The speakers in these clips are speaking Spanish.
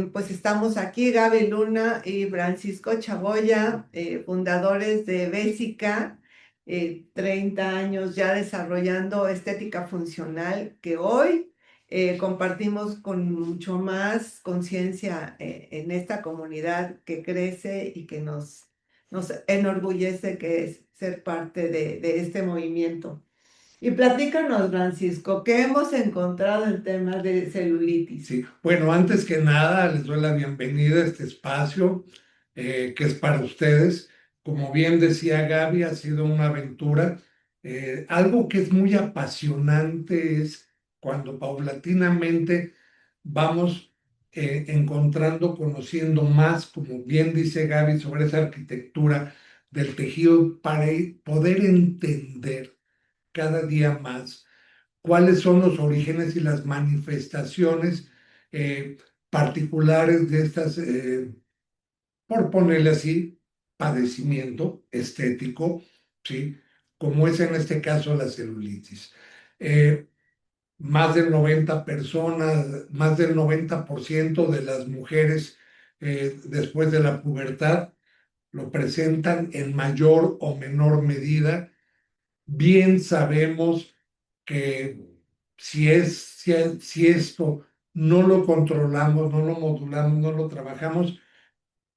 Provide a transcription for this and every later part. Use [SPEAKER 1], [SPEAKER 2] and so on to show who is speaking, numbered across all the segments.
[SPEAKER 1] Pues estamos aquí, Gaby Luna y Francisco Chaboya, fundadores de Bésica, 30 años ya desarrollando estética funcional, que hoy compartimos con mucho más conciencia en esta comunidad que crece y que nos enorgullece que es ser parte de este movimiento. Y platícanos, Francisco, ¿qué hemos encontrado en temas de celulitis?
[SPEAKER 2] Sí, bueno, antes que nada les doy la bienvenida a este espacio que es para ustedes. Como bien decía Gaby, ha sido una aventura. Algo que es muy apasionante es cuando paulatinamente vamos encontrando, conociendo más, como bien dice Gaby, sobre esa arquitectura del tejido para poder entender cada día más cuáles son los orígenes y las manifestaciones eh, particulares de estas, por ponerle así, padecimiento estético, ¿sí? Como es en este caso la celulitis. Eh, Más del 90 personas, más del 90% de las mujeres después de la pubertad lo presentan en mayor o menor medida. Bien sabemos que si esto no lo controlamos, no lo modulamos, no lo trabajamos,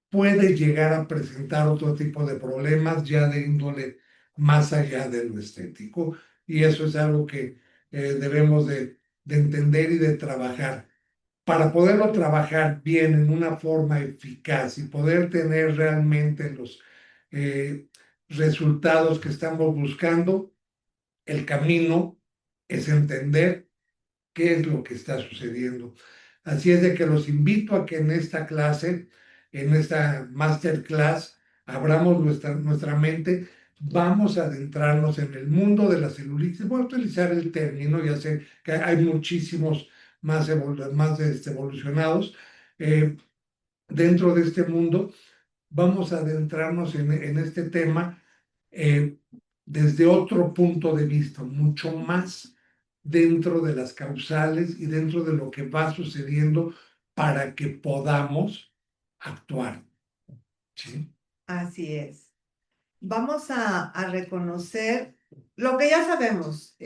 [SPEAKER 2] puede llegar a presentar otro tipo de problemas ya de índole más allá de lo estético. Y eso es algo que debemos de entender y de trabajar. Para poderlo trabajar bien en una forma eficaz y poder tener realmente los eh, resultados que estamos buscando, el camino es entender qué es lo que está sucediendo. Así es de que los invito a que en esta clase, en esta masterclass, abramos nuestra mente, vamos a adentrarnos en el mundo de la celulitis. Voy a utilizar el término, ya sé que hay muchísimos más evolucionados dentro de este mundo. Vamos a adentrarnos en este tema eh, desde otro punto de vista, mucho más dentro de las causales y dentro de lo que va sucediendo para que podamos actuar. ¿Sí?
[SPEAKER 1] Así es. Vamos a reconocer lo que ya sabemos,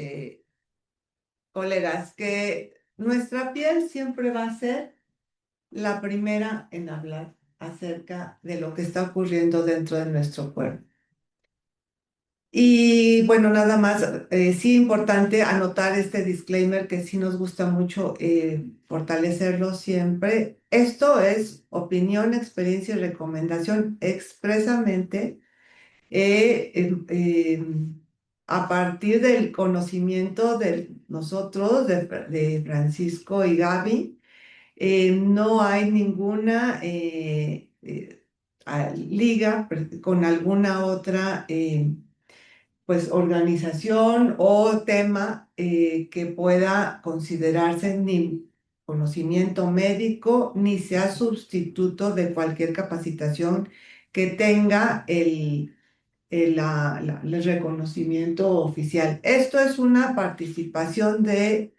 [SPEAKER 1] colegas, que nuestra piel siempre va a ser la primera en hablar acerca de lo que está ocurriendo dentro de nuestro cuerpo. Y bueno, nada más, sí importante anotar este disclaimer que sí nos gusta mucho fortalecerlo siempre. Esto es opinión, experiencia y recomendación expresamente a partir del conocimiento de nosotros, de Francisco y Gaby. No hay ninguna liga con alguna otra pues organización o tema que pueda considerarse ni conocimiento médico ni sea sustituto de cualquier capacitación que tenga el reconocimiento oficial. Esto es una participación de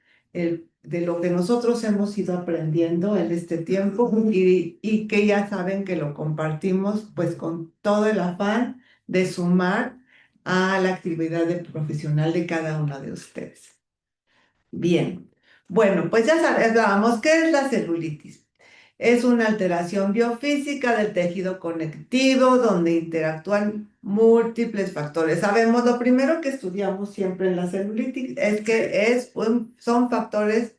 [SPEAKER 1] lo que nosotros hemos ido aprendiendo en este tiempo y que ya saben que lo compartimos pues con todo el afán de sumar a la actividad profesional de cada una de ustedes. Bien, bueno, pues ya sabemos qué es la celulitis. Es una alteración biofísica del tejido conectivo donde interactúan múltiples factores. Sabemos, lo primero que estudiamos siempre en la celulitis es que son factores,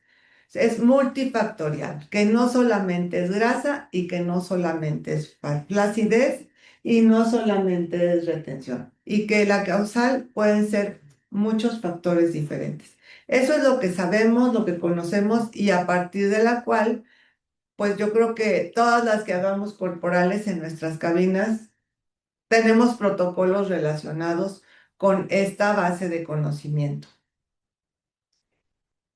[SPEAKER 1] es multifactorial, que no solamente es grasa y que no solamente es flacidez y no solamente es retención y que la causal pueden ser muchos factores diferentes. Eso es lo que sabemos, lo que conocemos y a partir de la cual pues yo creo que todas las que hagamos corporales en nuestras cabinas tenemos protocolos relacionados con esta base de conocimiento.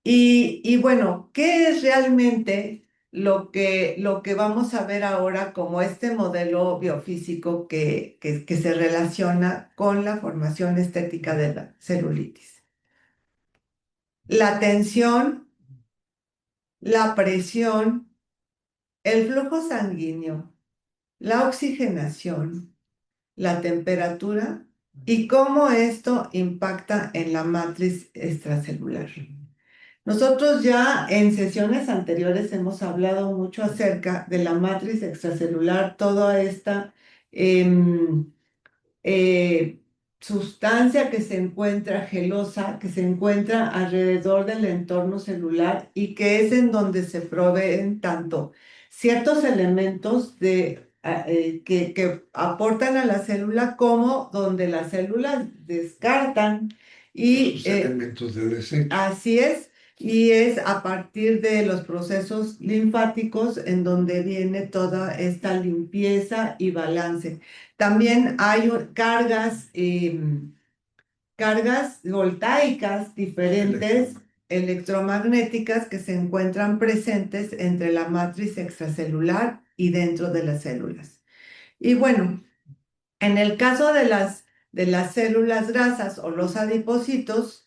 [SPEAKER 1] Y bueno, ¿qué es realmente lo que vamos a ver ahora como este modelo biofísico que se relaciona con la formación estética de la celulitis? La tensión, la presión, el flujo sanguíneo, la oxigenación, la temperatura y cómo esto impacta en la matriz extracelular. Nosotros ya en sesiones anteriores hemos hablado mucho acerca de la matriz extracelular, toda esta em, eh, sustancia que se encuentra gelosa, que se encuentra alrededor del entorno celular y que es en donde se proveen tanto ciertos elementos que aportan a la célula como donde las células descartan y
[SPEAKER 2] Sus elementos de desecho.
[SPEAKER 1] así es. Y es a partir de los procesos linfáticos en donde viene toda esta limpieza y balance. También hay cargas voltaicas diferentes, electromagnéticas, que se encuentran presentes entre la matriz extracelular y dentro de las células. Y bueno, en el caso de las células grasas o los adipocitos,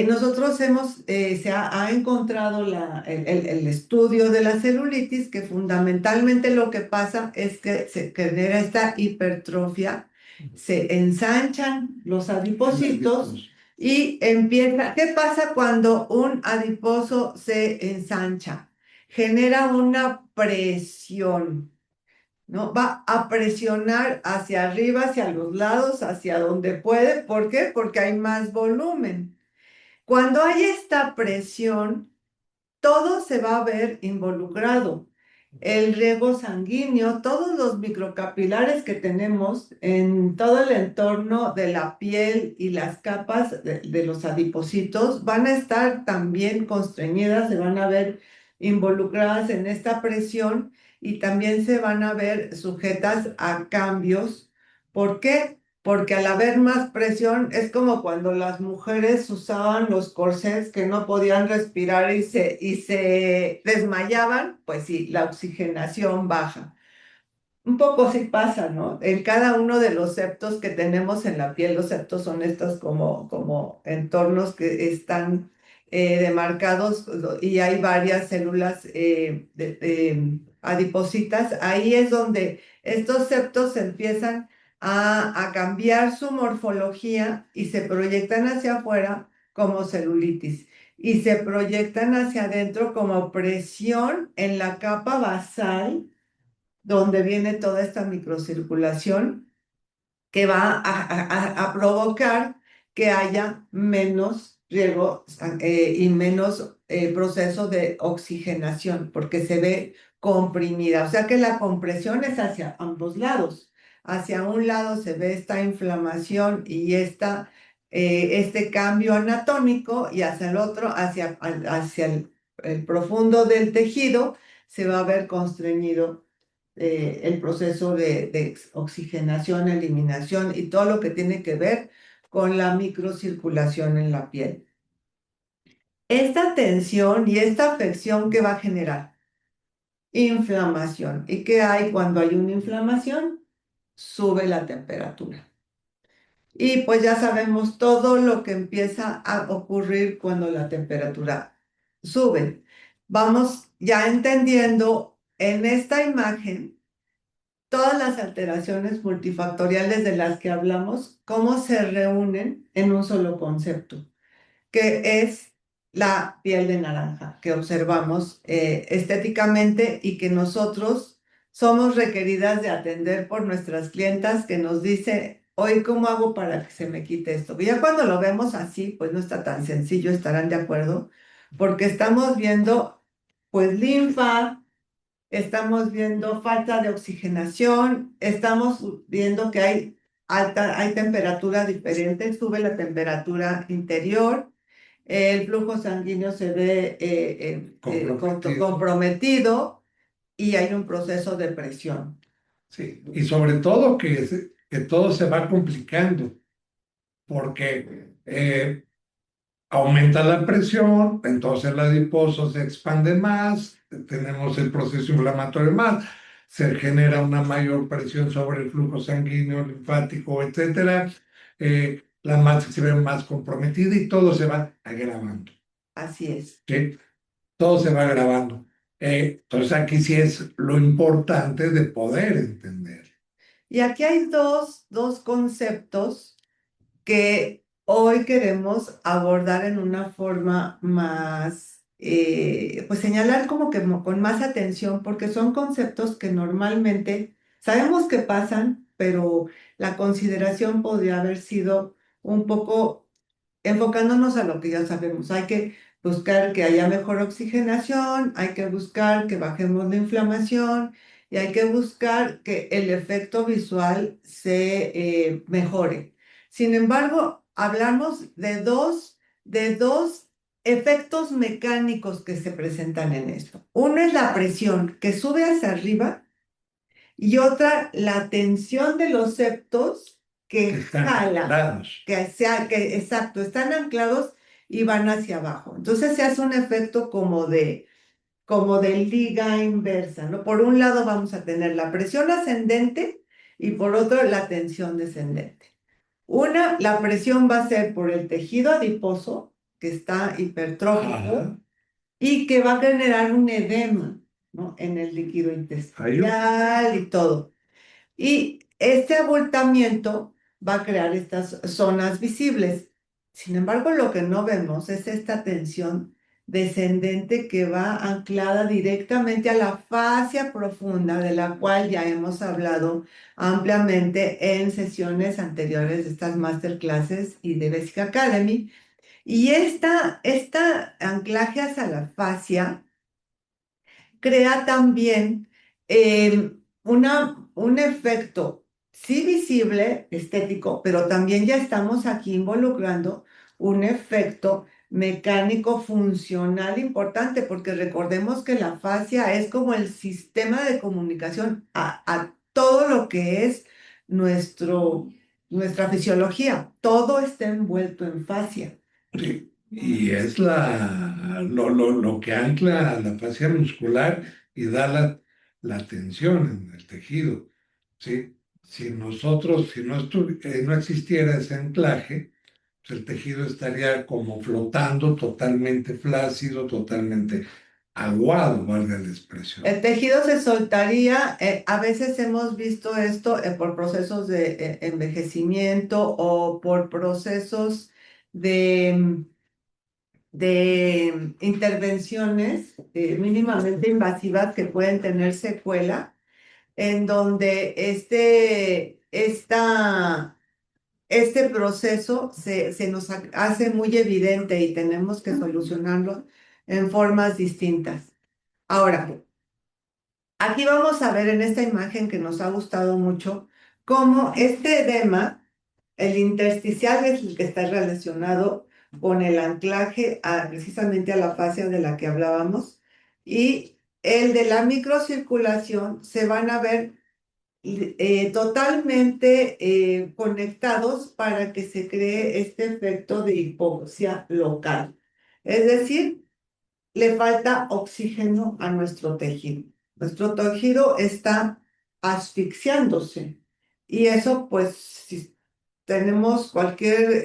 [SPEAKER 1] nosotros se ha encontrado el estudio de la celulitis, que fundamentalmente lo que pasa es que se genera esta hipertrofia, se ensanchan los adipocitos y empieza. ¿Qué pasa cuando un adiposo se ensancha? Genera una presión. ¿No? Va a presionar hacia arriba, hacia los lados, hacia donde puede. ¿Por qué? Porque hay más volumen. Cuando hay esta presión, todo se va a ver involucrado. El riego sanguíneo, todos los microcapilares que tenemos en todo el entorno de la piel y las capas de los adipocitos van a estar también constreñidas, se van a ver involucradas en esta presión y también se van a ver sujetas a cambios. ¿Por qué? Porque al haber más presión es como cuando las mujeres usaban los corsés que no podían respirar y se desmayaban, pues sí, la oxigenación baja. Un poco sí pasa, ¿no? En cada uno de los septos que tenemos en la piel, los septos son estos como entornos que están demarcados y hay varias células adipositas. Ahí es donde estos septos empiezan a cambiar su morfología y se proyectan hacia afuera como celulitis y se proyectan hacia adentro como presión en la capa basal donde viene toda esta microcirculación que va a provocar que haya menos riego y menos proceso de oxigenación, porque se ve comprimida. O sea que la compresión es hacia ambos lados. Hacia un lado se ve esta inflamación y este cambio anatómico y hacia el otro, hacia el profundo del tejido, se va a ver constreñido el proceso de oxigenación, eliminación y todo lo que tiene que ver con la microcirculación en la piel. Esta tensión y esta afección que va a generar inflamación. ¿Y qué hay cuando hay una inflamación? Sube la temperatura. Y pues ya sabemos todo lo que empieza a ocurrir cuando la temperatura sube. Vamos ya entendiendo en esta imagen todas las alteraciones multifactoriales de las que hablamos, cómo se reúnen en un solo concepto, que es la piel de naranja que observamos estéticamente y que nosotros somos requeridas de atender por nuestras clientas que nos dice, hoy, ¿cómo hago para que se me quite esto? Y ya cuando lo vemos así, pues no está tan sencillo, estarán de acuerdo, porque estamos viendo pues linfa, estamos viendo falta de oxigenación, estamos viendo que hay temperaturas diferentes, sube la temperatura interior, el flujo sanguíneo se ve comprometido y hay un proceso de presión.
[SPEAKER 2] Sí, y sobre todo que todo se va complicando, porque aumenta la presión, entonces el adiposo se expande más, tenemos el proceso inflamatorio más, se genera una mayor presión sobre el flujo sanguíneo, linfático, etcétera. La masa se ve más comprometida y todo se va agravando.
[SPEAKER 1] Así es.
[SPEAKER 2] ¿Sí? Todo se va agravando. Entonces aquí sí es lo importante de poder entender.
[SPEAKER 1] Y aquí hay dos conceptos que hoy queremos abordar en una forma más, pues señalar como que con más atención, porque son conceptos que normalmente sabemos que pasan, pero la consideración podría haber sido un poco enfocándonos a lo que ya sabemos. Hay que buscar que haya mejor oxigenación, hay que buscar que bajemos la inflamación y hay que buscar que el efecto visual se mejore. Sin embargo, hablamos de dos efectos mecánicos que se presentan en esto. Uno es la presión que sube hacia arriba y otra, la tensión de los septos
[SPEAKER 2] Que
[SPEAKER 1] que
[SPEAKER 2] están
[SPEAKER 1] jala,
[SPEAKER 2] anclados.
[SPEAKER 1] exacto, están anclados y van hacia abajo. Entonces se hace un efecto como de liga inversa, ¿no? Por un lado vamos a tener la presión ascendente y por otro la tensión descendente. La presión va a ser por el tejido adiposo, que está hipertrófico,
[SPEAKER 2] Ajá.
[SPEAKER 1] y que va a generar un edema, ¿no? En el líquido
[SPEAKER 2] Ayuda.
[SPEAKER 1] intestinal y todo. Y este abultamiento va a crear estas zonas visibles. Sin embargo, lo que no vemos es esta tensión descendente que va anclada directamente a la fascia profunda, de la cual ya hemos hablado ampliamente en sesiones anteriores de estas masterclasses y de Basic Academy. Y esta anclaje hacia la fascia crea también un efecto, sí visible, estético, pero también ya estamos aquí involucrando un efecto mecánico funcional importante, porque recordemos que la fascia es como el sistema de comunicación a todo lo que es nuestra fisiología. Todo está envuelto en fascia.
[SPEAKER 2] Sí, y es lo que ancla a la fascia muscular y da la tensión en el tejido. ¿Sí? Si no existiera ese anclaje, pues el tejido estaría como flotando, totalmente flácido, totalmente aguado, valga la expresión.
[SPEAKER 1] El tejido se soltaría, a veces hemos visto esto por procesos de envejecimiento o por procesos de, de intervenciones mínimamente invasivas que pueden tener secuela, en donde este proceso se nos hace muy evidente y tenemos que solucionarlo en formas distintas. Ahora, aquí vamos a ver en esta imagen que nos ha gustado mucho cómo este edema, el intersticial, es el que está relacionado con el anclaje precisamente a la fascia de la que hablábamos, y el de la microcirculación se van a ver totalmente conectados para que se cree este efecto de hipoxia local. Es decir, le falta oxígeno a nuestro tejido. Nuestro tejido está asfixiándose y eso, pues, si tenemos cualquier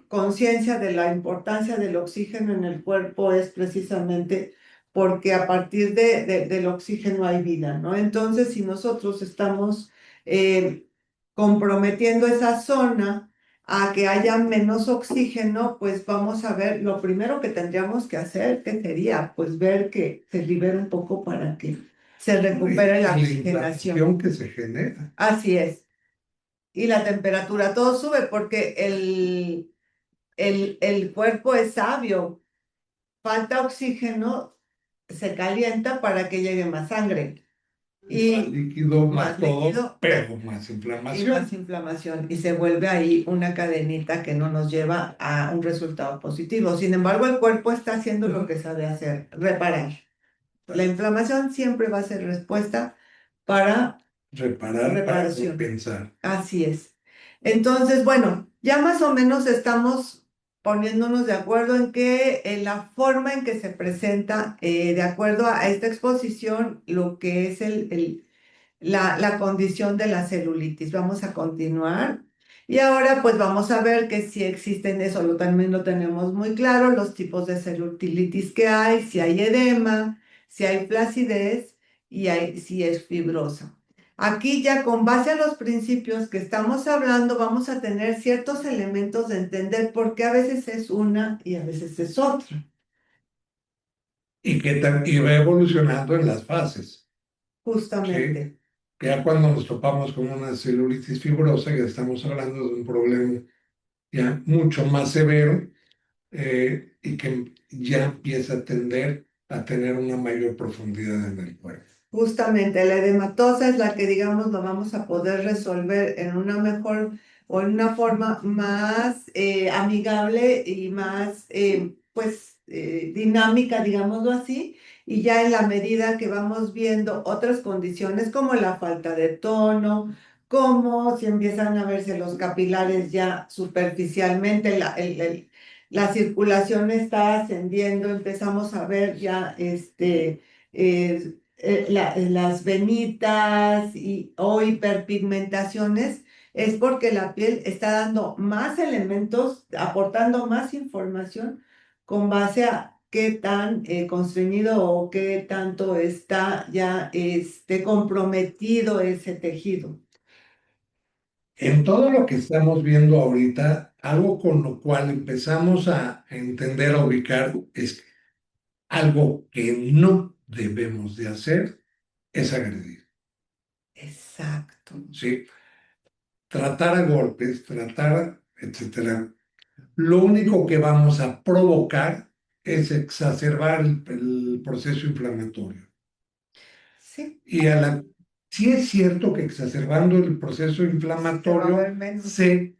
[SPEAKER 1] conciencia de la importancia del oxígeno en el cuerpo, es precisamente porque a partir del oxígeno hay vida, ¿no? Entonces, si nosotros estamos eh, comprometiendo esa zona a que haya menos oxígeno, pues vamos a ver, lo primero que tendríamos que hacer, que sería, pues ver que se libere un poco para que se recupere la
[SPEAKER 2] Y la
[SPEAKER 1] oxigenación.
[SPEAKER 2] inflamación que se genera.
[SPEAKER 1] Así es. Y la temperatura, todo sube porque el cuerpo es sabio. Falta oxígeno, se calienta para que llegue más sangre.
[SPEAKER 2] Más
[SPEAKER 1] Y
[SPEAKER 2] líquido, más
[SPEAKER 1] más
[SPEAKER 2] todo,
[SPEAKER 1] líquido,
[SPEAKER 2] pero más
[SPEAKER 1] y más
[SPEAKER 2] inflamación.
[SPEAKER 1] inflamación, y se vuelve ahí una cadenita que no nos lleva a un resultado positivo. Sin embargo, el cuerpo está haciendo lo que sabe hacer, reparar. La inflamación siempre va a ser respuesta para
[SPEAKER 2] Reparar para
[SPEAKER 1] reparación.
[SPEAKER 2] compensar.
[SPEAKER 1] Así es. Entonces, bueno, ya más o menos estamos poniéndonos de acuerdo en que en la forma en que se presenta, de acuerdo a esta exposición, lo que es la condición de la celulitis. Vamos a continuar. Y ahora pues vamos a ver que si existen eso, también lo tenemos muy claro, los tipos de celulititis que hay, si hay edema, si hay flacidez y si es fibrosa. Aquí ya con base a los principios que estamos hablando, vamos a tener ciertos elementos de entender por qué a veces es una y a veces es otra.
[SPEAKER 2] Y va evolucionando en las fases, ¿sí?
[SPEAKER 1] Justamente.
[SPEAKER 2] Que ya cuando nos topamos con una celulitis fibrosa, ya estamos hablando de un problema ya mucho más severo y que ya empieza a tender a tener una mayor profundidad en el cuerpo.
[SPEAKER 1] Justamente, la edematosa es la que, digamos, lo vamos a poder resolver en una mejor o en una forma más amigable y más, pues, dinámica, digámoslo así. Y ya en la medida que vamos viendo otras condiciones como la falta de tono, como si empiezan a verse los capilares ya superficialmente, la circulación está ascendiendo, empezamos a ver ya las venitas o hiperpigmentaciones, es porque la piel está dando más elementos, aportando más información con base a qué tan constreñido o qué tanto está ya comprometido ese tejido.
[SPEAKER 2] En todo lo que estamos viendo ahorita, algo con lo cual empezamos a entender, a ubicar, es algo que no debemos de hacer, es agredir,
[SPEAKER 1] Exacto,
[SPEAKER 2] ¿sí? Tratar a golpes, tratar, etcétera. Lo único que vamos a provocar es exacerbar el proceso inflamatorio.
[SPEAKER 1] sí,
[SPEAKER 2] Y sí es cierto que exacerbando el proceso
[SPEAKER 1] se va a
[SPEAKER 2] inflamatorio
[SPEAKER 1] ver menos,
[SPEAKER 2] se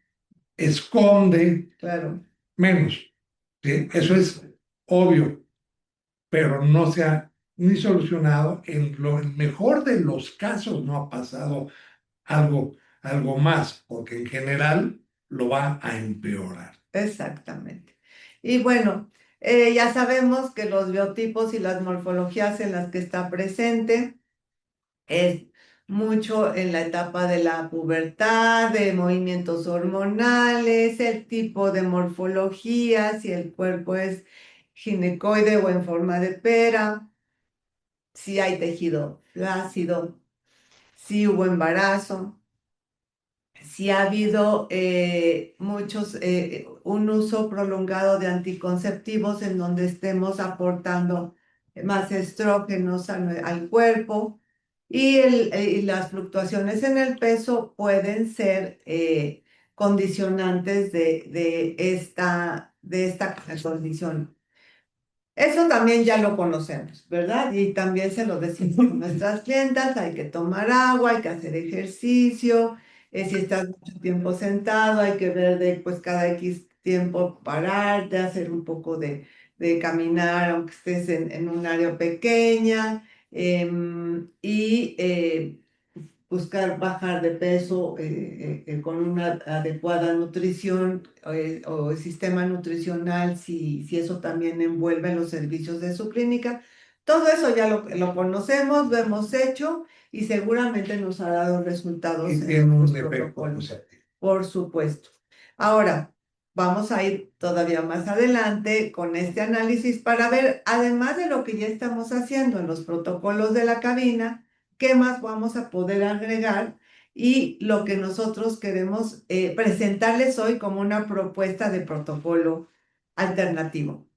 [SPEAKER 2] esconde
[SPEAKER 1] claro.
[SPEAKER 2] menos, ¿sí? Eso es obvio, pero no se ha ni solucionado. En lo mejor de los casos no ha pasado algo más, porque en general lo va a empeorar.
[SPEAKER 1] Exactamente. Y bueno, ya sabemos que los biotipos y las morfologías en las que está presente es mucho en la etapa de la pubertad, de movimientos hormonales, el tipo de morfología, si el cuerpo es ginecoide o en forma de pera, si hay tejido flácido, si hubo embarazo, si ha habido un uso prolongado de anticonceptivos en donde estemos aportando más estrógenos al cuerpo y las fluctuaciones en el peso pueden ser condicionantes de esta condición. Eso también ya lo conocemos, ¿verdad? Y también se lo decimos a nuestras clientas, hay que tomar agua, hay que hacer ejercicio, si estás mucho tiempo sentado, hay que ver de pues cada X tiempo pararte, hacer un poco de caminar, aunque estés en un área pequeña, y buscar bajar de peso con una adecuada nutrición o sistema nutricional, si eso también envuelve los servicios de su clínica. Todo eso ya lo conocemos, lo hemos hecho y seguramente nos ha dado resultados
[SPEAKER 2] Y
[SPEAKER 1] en
[SPEAKER 2] tiene
[SPEAKER 1] nuestros
[SPEAKER 2] un efecto
[SPEAKER 1] protocolos,
[SPEAKER 2] positivo.
[SPEAKER 1] por supuesto. Ahora, vamos a ir todavía más adelante con este análisis para ver, además de lo que ya estamos haciendo en los protocolos de la cabina, qué más vamos a poder agregar y lo que nosotros queremos presentarles hoy como una propuesta de protocolo alternativo.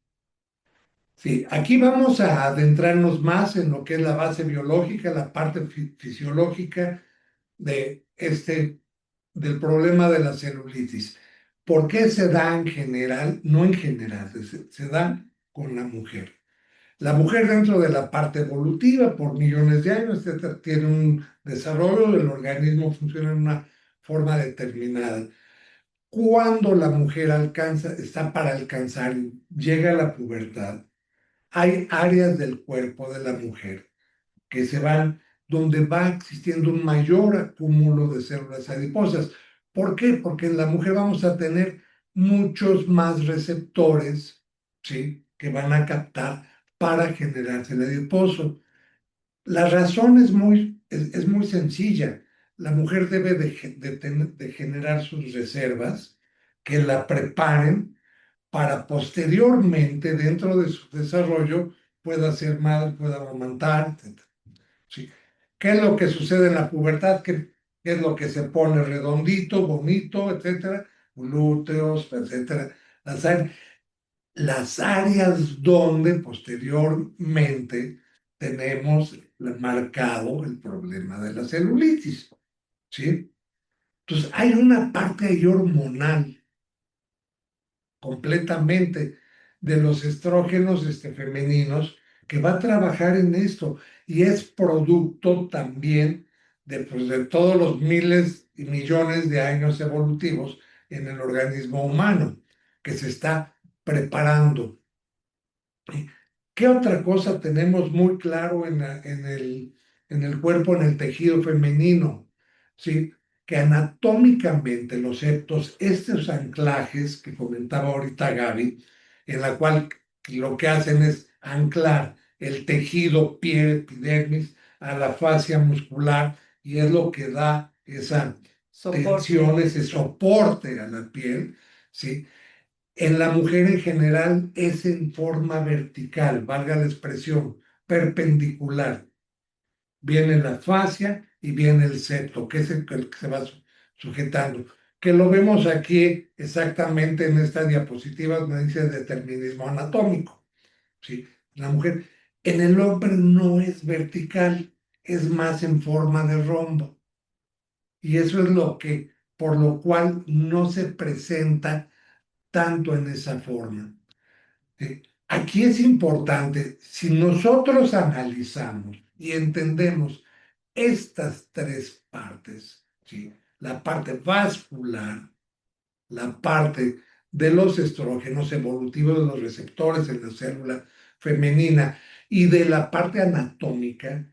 [SPEAKER 2] Sí, aquí vamos a adentrarnos más en lo que es la base biológica, la parte fisiológica de del problema de la celulitis. ¿Por qué se da en general? No en general, se da con la mujer. La mujer dentro de la parte evolutiva, por millones de años, etcétera, tiene un desarrollo, el organismo funciona en una forma determinada. Cuando la mujer está para alcanzar, llega a la pubertad, hay áreas del cuerpo de la mujer que se van, donde va existiendo un mayor acúmulo de células adiposas. ¿Por qué? Porque en la mujer vamos a tener muchos más receptores, ¿sí? Que van a captar para generarse el adiposo. La razón es muy sencilla. la mujer debe de generar sus reservas que la preparen para posteriormente, dentro de su desarrollo, pueda ser madre, pueda amamantar, etc. ¿Sí? ¿Qué es lo que sucede en la pubertad? ¿Qué es lo que se pone redondito, bonito, etcétera? Glúteos, etcétera. Las, las áreas donde posteriormente tenemos marcado el problema de la celulitis, ¿sí? Entonces, hay una parte ahí hormonal completamente de los estrógenos femeninos que va a trabajar en esto y es producto también de, pues, de todos los miles y millones de años evolutivos en el organismo humano que se está preparando. ¿Qué otra cosa tenemos muy claro en el cuerpo, en el tejido femenino? ¿Sí? Que anatómicamente los septos, estos anclajes que comentaba ahorita Gaby, en la cual lo que hacen es anclar el tejido piel, epidermis, a la fascia muscular y es lo que da esa tensión, ese soporte a la piel, ¿sí? En la mujer en general es en forma vertical, valga la expresión, perpendicular. Viene la fascia y viene el septo, que es el que se va sujetando. Que lo vemos aquí exactamente en esta diapositiva donde dice determinismo anatómico. ¿Sí? La mujer, en el hombre no es vertical, es más en forma de rombo. Y eso es lo que, por lo cual no se presenta tanto en esa forma. Aquí es importante, si nosotros analizamos y entendemos estas tres partes, ¿sí? La parte vascular, la parte de los estrógenos evolutivos de los receptores en la célula femenina y de la parte anatómica,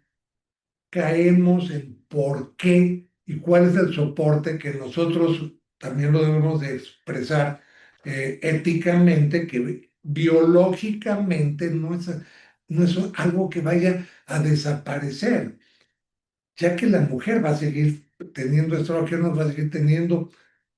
[SPEAKER 2] caemos en por qué y cuál es el soporte que nosotros también lo debemos de expresar éticamente, que biológicamente no es algo que vaya a desaparecer, ya que la mujer va a seguir teniendo estrógenos, va a seguir teniendo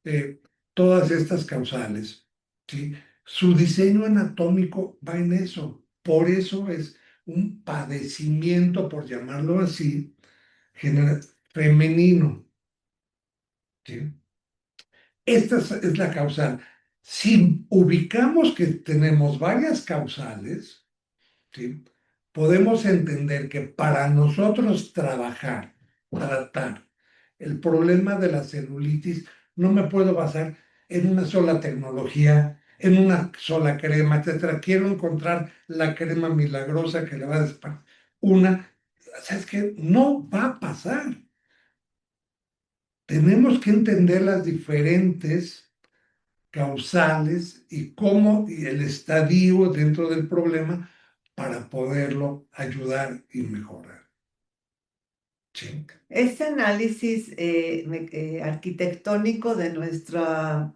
[SPEAKER 2] eh, todas estas causales, ¿sí? Su diseño anatómico va en eso, por eso es un padecimiento, por llamarlo así, femenino. ¿Sí? Esta es la causal. Si ubicamos que tenemos varias causales, ¿sí? Podemos entender que para nosotros trabajar, tratar el problema de la celulitis, no me puedo basar en una sola tecnología, en una sola crema, etcétera. Quiero encontrar la crema milagrosa que le va a desaparecer. ¿Sabes qué? No va a pasar. Tenemos que entender las diferentes causales y cómo y el estadio dentro del problema para poderlo ayudar y mejorar. Sí.
[SPEAKER 1] Este análisis arquitectónico de nuestra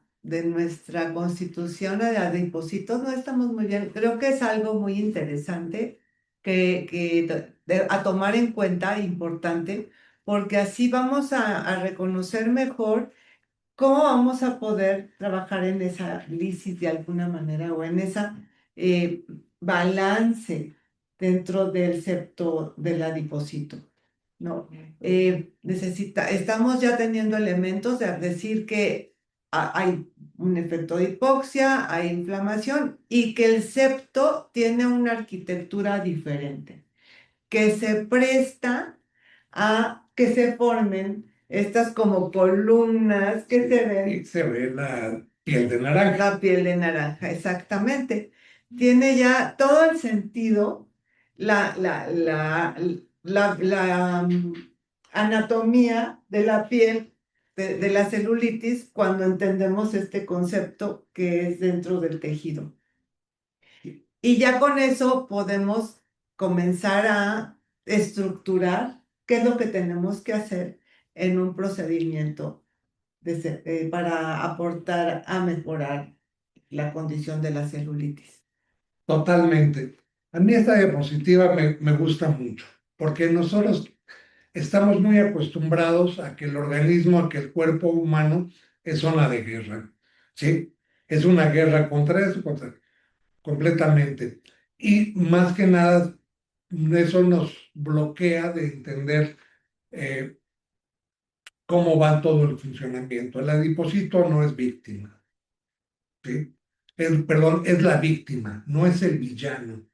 [SPEAKER 1] constitución de adipocitos no estamos muy bien. Creo que es algo muy interesante a tomar en cuenta, importante, porque así vamos a reconocer mejor cómo vamos a poder trabajar en esa lisis de alguna manera o en esa eh, balance dentro del septo del adipocito. ¿No? Estamos ya teniendo elementos de decir que hay un efecto de hipoxia, hay inflamación y que el septo tiene una arquitectura diferente, que se presta a que se formen estas como columnas que se ven.
[SPEAKER 2] Y se ve la piel de naranja.
[SPEAKER 1] La piel de naranja, exactamente. Tiene ya todo el sentido la, la, la, la anatomía de la piel, de la celulitis, cuando entendemos este concepto que es dentro del tejido. Y ya con eso podemos comenzar a estructurar qué es lo que tenemos que hacer en un procedimiento para aportar a mejorar la condición de la celulitis.
[SPEAKER 2] Totalmente. A mí esta diapositiva me gusta mucho, porque nosotros estamos muy acostumbrados a que el organismo, a que el cuerpo humano es zona de guerra, ¿sí? Es una guerra contra eso, completamente. Y más que nada, eso nos bloquea de entender eh, cómo va todo el funcionamiento. El adipocito no es víctima, ¿sí? Perdón, es la víctima, no es el villano,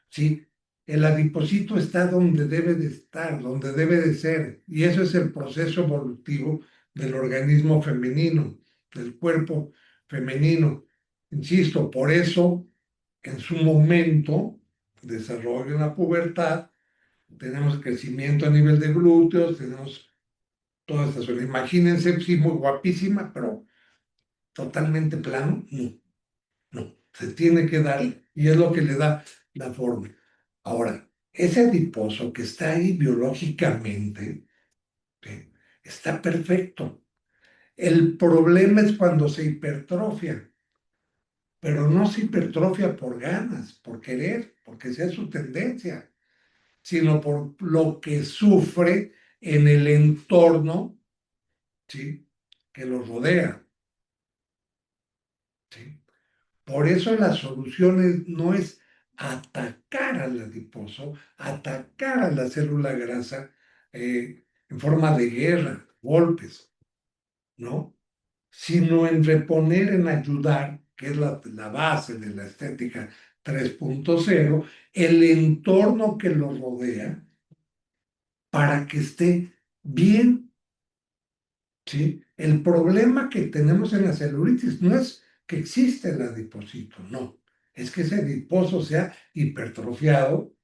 [SPEAKER 2] ¿sí? El adipocito está donde debe de estar, donde debe de ser, y eso es el proceso evolutivo del organismo femenino, del cuerpo femenino. Insisto, por eso, en su momento, desarrollo en la pubertad, tenemos crecimiento a nivel de glúteos, tenemos todas estas cosas. Imagínense, sí, muy guapísima, pero totalmente plano, no. No, se tiene que dar y es lo que le da la forma. Ahora, ese adiposo que está ahí biológicamente, ¿sí? Está perfecto. El problema es cuando se hipertrofia, pero no se hipertrofia por ganas, por querer, porque sea su tendencia, sino por lo que sufre en el entorno, ¿sí? Que lo rodea, ¿sí? Por eso la solución no es atacar al adiposo, atacar a la célula grasa en forma de guerra, golpes, ¿no? Sino en reponer, en ayudar, que es la base de la estética 3.0, el entorno que lo rodea para que esté bien, ¿sí? El problema que tenemos en la celulitis no es que existe el adipocito, no. Es que ese adiposo sea hipertrofiado,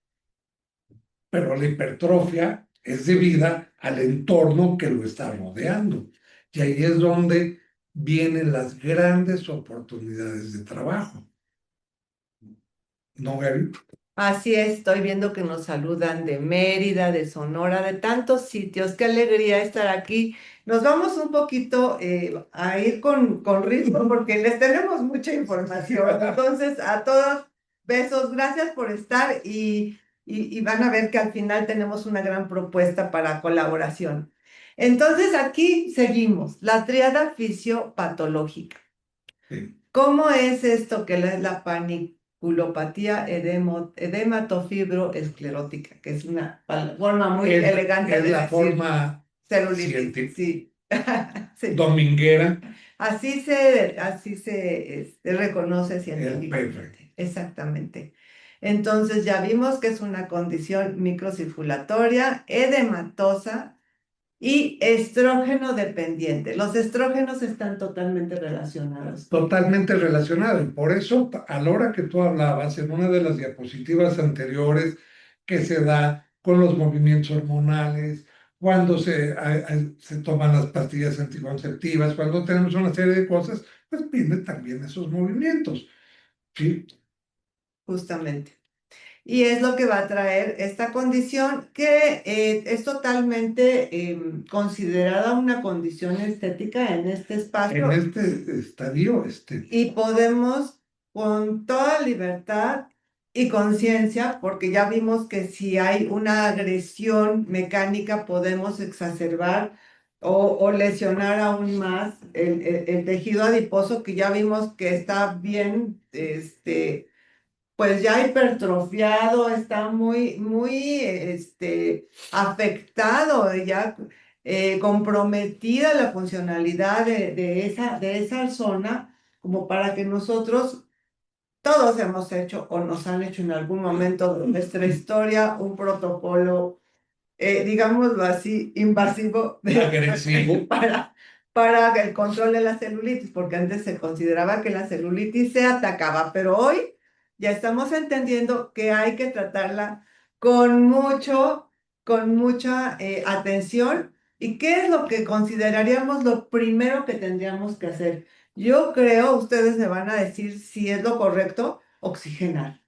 [SPEAKER 2] pero la hipertrofia es debida al entorno que lo está rodeando. Y ahí es donde vienen las grandes oportunidades de trabajo. ¿No, Gaby?
[SPEAKER 1] Así es, estoy viendo que nos saludan de Mérida, de Sonora, de tantos sitios. Qué alegría estar aquí. Nos vamos un poquito a ir con ritmo porque les tenemos mucha información. Entonces, a todos, besos, gracias por estar y van a ver que al final tenemos una gran propuesta para colaboración. Entonces, aquí seguimos, la triada fisiopatológica.
[SPEAKER 2] Sí.
[SPEAKER 1] ¿Cómo es esto que es la paniculopatía edematofibroesclerótica? Que es una forma muy elegante
[SPEAKER 2] Es
[SPEAKER 1] de
[SPEAKER 2] la
[SPEAKER 1] decir
[SPEAKER 2] forma
[SPEAKER 1] celulitis.
[SPEAKER 2] científica,
[SPEAKER 1] Sí, sí.
[SPEAKER 2] dominguera,
[SPEAKER 1] Así se reconoce
[SPEAKER 2] el PF.
[SPEAKER 1] científicamente. Exactamente. Entonces ya vimos que es una condición microcirculatoria, edematosa y estrógeno dependiente. Los estrógenos están totalmente relacionados.
[SPEAKER 2] Totalmente relacionado. Y por eso, a la hora que tú hablabas, en una de las diapositivas anteriores, que se da con los movimientos hormonales, cuando se toman las pastillas anticonceptivas, cuando tenemos una serie de cosas, pues vienen también esos movimientos. ¿Sí?
[SPEAKER 1] Justamente. Y es lo que va a traer esta condición que es totalmente considerada una condición estética en este
[SPEAKER 2] En
[SPEAKER 1] espacio
[SPEAKER 2] este estadio,
[SPEAKER 1] y podemos con toda libertad y conciencia, porque ya vimos que si hay una agresión mecánica podemos exacerbar o lesionar aún más el tejido adiposo que ya vimos que está bien, pues ya hipertrofiado, está muy, afectado, ya comprometida la funcionalidad de esa zona, como para que nosotros, todos hemos hecho o nos han hecho en algún momento de nuestra historia un protocolo, digámoslo así, invasivo
[SPEAKER 2] agresivo.
[SPEAKER 1] para el control de la celulitis, porque antes se consideraba que la celulitis se atacaba, pero hoy ya estamos entendiendo que hay que tratarla con con mucha atención. ¿Y qué es lo que consideraríamos lo primero que tendríamos que hacer? Yo creo, ustedes me van a decir si es lo correcto, oxigenar,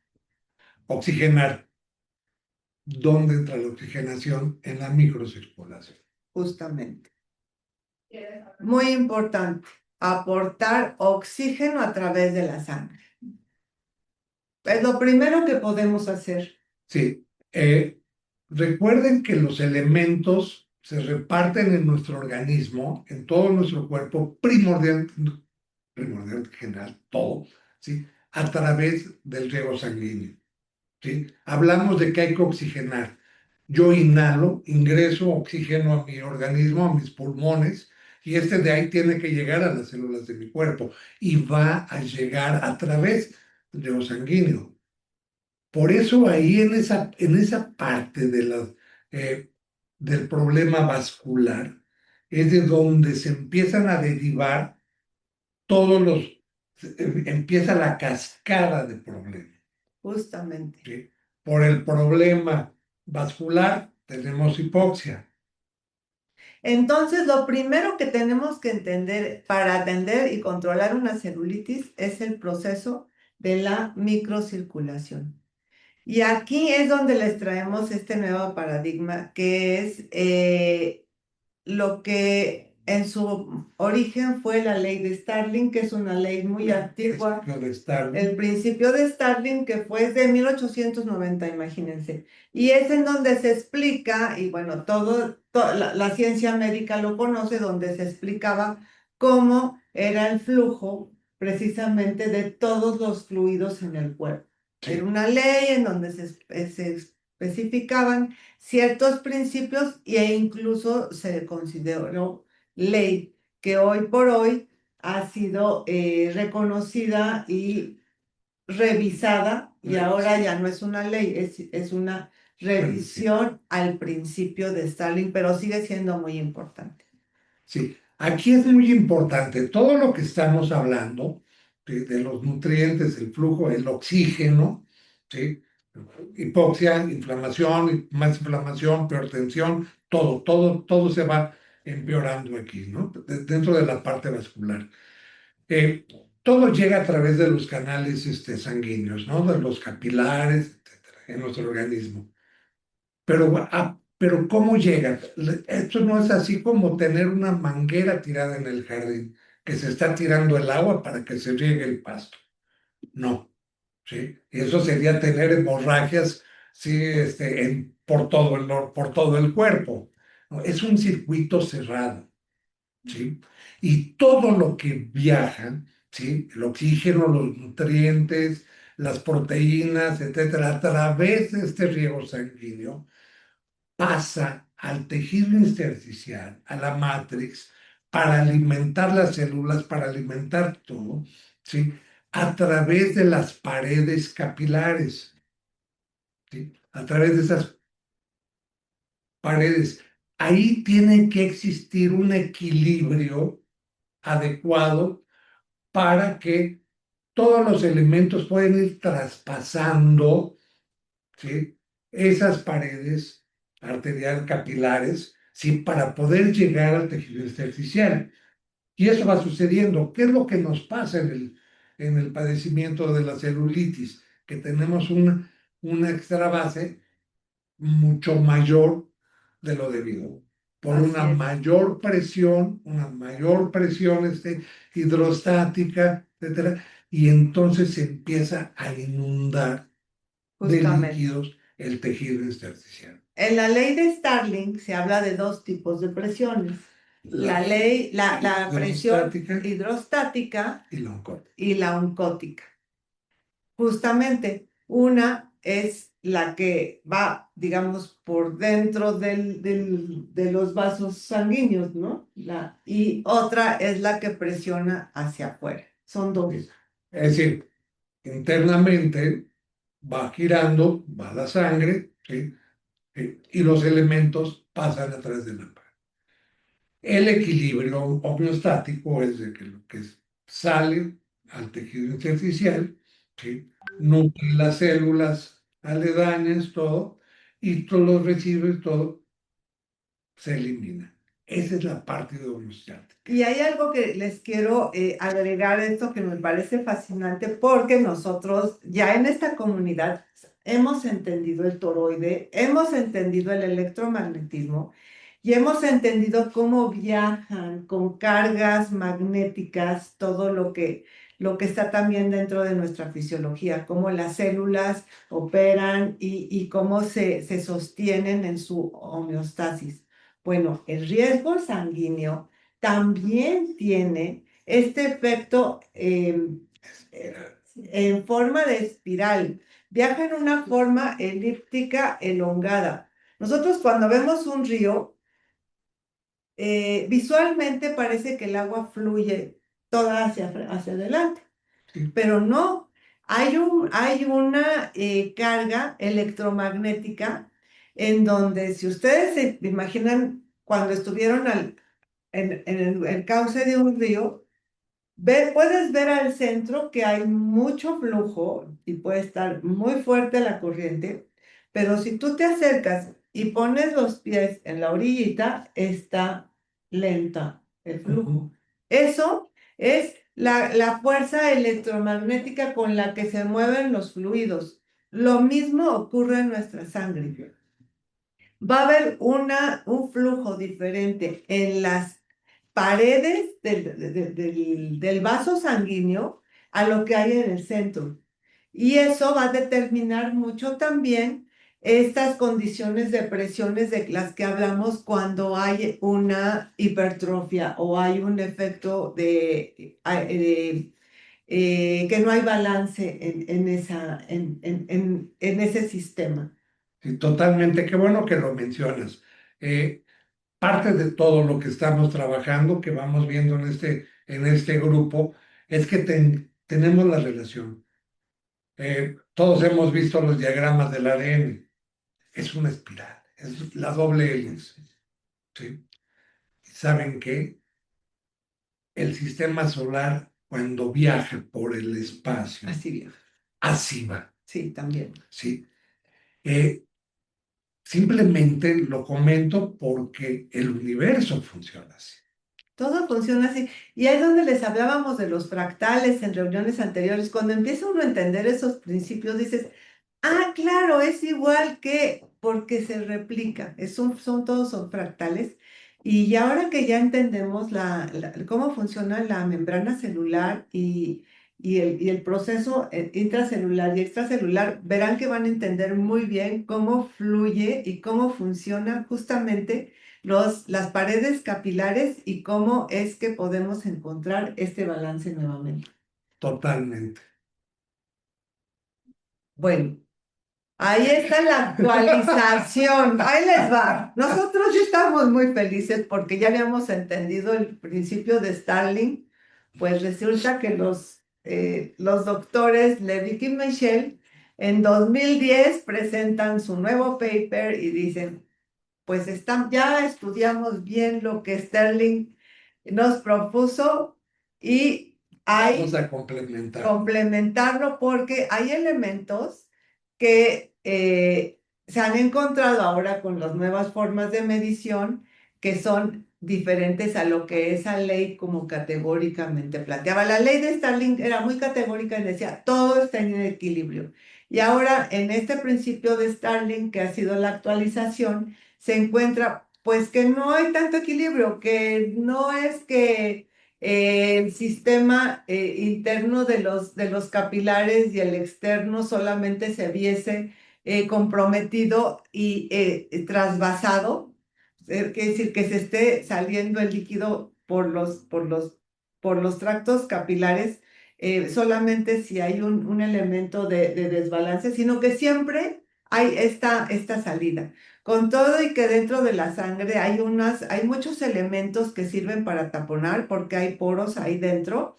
[SPEAKER 2] Oxigenar. ¿Dónde entra la oxigenación? En la microcirculación.
[SPEAKER 1] justamente. Muy importante, aportar oxígeno a través de la sangre. Es lo primero que podemos hacer.
[SPEAKER 2] Sí. Recuerden que los elementos se reparten en nuestro organismo, en todo nuestro cuerpo, primordial general, todo, ¿sí? A través del riego sanguíneo, ¿sí? Hablamos de que hay que oxigenar. Yo inhalo, ingreso oxígeno a mi organismo, a mis pulmones, y este de ahí tiene que llegar a las células de mi cuerpo y va a llegar a través del riego sanguíneo. Por eso ahí en esa parte de del problema vascular es de donde se empiezan a derivar todos los, empieza la cascada de problemas,
[SPEAKER 1] Justamente.
[SPEAKER 2] ¿sí? Por el problema vascular tenemos hipoxia.
[SPEAKER 1] Entonces, lo primero que tenemos que entender para atender y controlar una celulitis es el proceso de la microcirculación. Y aquí es donde les traemos este nuevo paradigma, que es lo que en su origen fue la ley de Starling, que es una ley muy antigua. El principio de Starling, que fue de 1890, imagínense. Y es en donde se explica, y bueno, la ciencia médica lo conoce, donde se explicaba cómo era el flujo precisamente de todos los fluidos en el cuerpo.
[SPEAKER 2] Sí.
[SPEAKER 1] Era una ley en donde se especificaban ciertos principios e incluso se consideró ley, que hoy por hoy ha sido reconocida y revisada, y ahora ya no es una ley, es una revisión al principio de Stalin, pero sigue siendo muy importante.
[SPEAKER 2] Sí, aquí es muy importante todo lo que estamos hablando de los nutrientes, el flujo, el oxígeno, ¿sí? Hipoxia, inflamación, más inflamación, peor tensión, todo se va empeorando aquí, ¿no? Dentro de la parte vascular. Eh, Todo llega a través de los canales sanguíneos, ¿no? De los capilares, etcétera, en nuestro organismo. Pero ¿cómo llega? Esto no es así como tener una manguera tirada en el jardín, que se está tirando el agua para que se riegue el pasto. No, ¿sí? Y eso sería tener hemorragias, sí, por todo el cuerpo. No, es un circuito cerrado, ¿sí? Y todo lo que viaja, ¿sí? El oxígeno, los nutrientes, las proteínas, etcétera, a través de este riego sanguíneo, pasa al tejido intersticial, a la matrix, para alimentar las células, para alimentar todo, ¿sí? A través de las paredes capilares, ¿sí? A través de esas paredes. Ahí tiene que existir un equilibrio adecuado para que todos los elementos puedan ir traspasando, ¿sí? Esas paredes arterial capilares, ¿sí? Para poder llegar al tejido intersticial. Y eso va sucediendo. ¿Qué es lo que nos pasa en el padecimiento de la celulitis? Que tenemos una extra base mucho mayor de lo debido, por una mayor presión hidrostática, etcétera, y entonces se empieza a inundar de
[SPEAKER 1] Justamente.
[SPEAKER 2] líquidos el tejido intersticial.
[SPEAKER 1] En la ley de Starling se habla de dos tipos de presiones. La presión hidrostática y la oncótica. Justamente, una es la que va, digamos, por dentro de los vasos sanguíneos, ¿no? Y otra es la que presiona hacia afuera. Son dos.
[SPEAKER 2] Es decir, internamente va girando, va la sangre, ¿sí? Y los elementos pasan a través de la pared. El equilibrio homeostático es de que lo que sale al tejido intersticial, ¿sí? Nutre las células aledañas, todo, y todo lo recibe, todo se elimina. Esa es la parte de homeostática.
[SPEAKER 1] Y hay algo que les quiero agregar a esto que me parece fascinante, porque nosotros ya en esta comunidad hemos entendido el toroide, hemos entendido el electromagnetismo y hemos entendido cómo viajan con cargas magnéticas todo lo que está también dentro de nuestra fisiología, cómo las células operan y cómo se sostienen en su homeostasis. Bueno, el riesgo sanguíneo también tiene este efecto en forma de espiral. Viaja en una forma elíptica elongada. Nosotros cuando vemos un río, visualmente parece que el agua fluye toda hacia adelante,
[SPEAKER 2] Sí,
[SPEAKER 1] pero no. Hay una carga electromagnética en donde, si ustedes se imaginan cuando estuvieron en el cauce de un río, puedes ver al centro que hay mucho flujo y puede estar muy fuerte la corriente, pero si tú te acercas y pones los pies en la orillita, está lenta el flujo. Eso es la fuerza electromagnética con la que se mueven los fluidos. Lo mismo ocurre en nuestra sangre. Va a haber un flujo diferente en las paredes del vaso sanguíneo a lo que hay en el centro. Y eso va a determinar mucho también estas condiciones de presiones de las que hablamos cuando hay una hipertrofia o hay un efecto que no hay balance en ese sistema.
[SPEAKER 2] sí, totalmente. Qué bueno que lo mencionas. Eh, Parte de todo lo que estamos trabajando, que vamos viendo en este grupo, es que tenemos la relación. Todos hemos visto los diagramas del ADN. Es una espiral, es la doble hélice. ¿Sí? ¿Saben qué? El sistema solar, cuando viaja por el espacio,
[SPEAKER 1] Así bien.
[SPEAKER 2] así va.
[SPEAKER 1] Sí, también.
[SPEAKER 2] ¿Sí? Eh, Simplemente lo comento porque el universo funciona así.
[SPEAKER 1] Todo funciona así. Y ahí es donde les hablábamos de los fractales en reuniones anteriores. Cuando empieza uno a entender esos principios, dices, ah, claro, es igual que porque se replica. Todos son fractales. Y ahora que ya entendemos cómo funciona la membrana celular y el proceso intracelular y extracelular, verán que van a entender muy bien cómo fluye y cómo funciona justamente las paredes capilares y cómo es que podemos encontrar este balance nuevamente.
[SPEAKER 2] Totalmente.
[SPEAKER 1] Bueno. Ahí está la actualización. Ahí les va. Nosotros ya estamos muy felices porque ya habíamos entendido el principio de Starling. Pues resulta que los doctores Levick y Michelle en 2010 presentan su nuevo paper y dicen, pues ya estudiamos bien lo que Sterling nos propuso y
[SPEAKER 2] Vamos
[SPEAKER 1] hay
[SPEAKER 2] a complementar.
[SPEAKER 1] complementarlo porque hay elementos que se han encontrado ahora con las nuevas formas de medición que son diferentes a lo que esa ley como categóricamente planteaba. La ley de Starling era muy categórica y decía todo está en equilibrio. Y ahora en este principio de Starling, que ha sido la actualización, se encuentra pues que no hay tanto equilibrio, que no es que el sistema interno de los capilares y el externo solamente se viese comprometido y trasvasado, quiere decir que se esté saliendo el líquido por los tractos capilares, solamente si hay un elemento de desbalance, sino que siempre hay esta salida. Con todo y que dentro de la sangre hay muchos elementos que sirven para taponar porque hay poros ahí dentro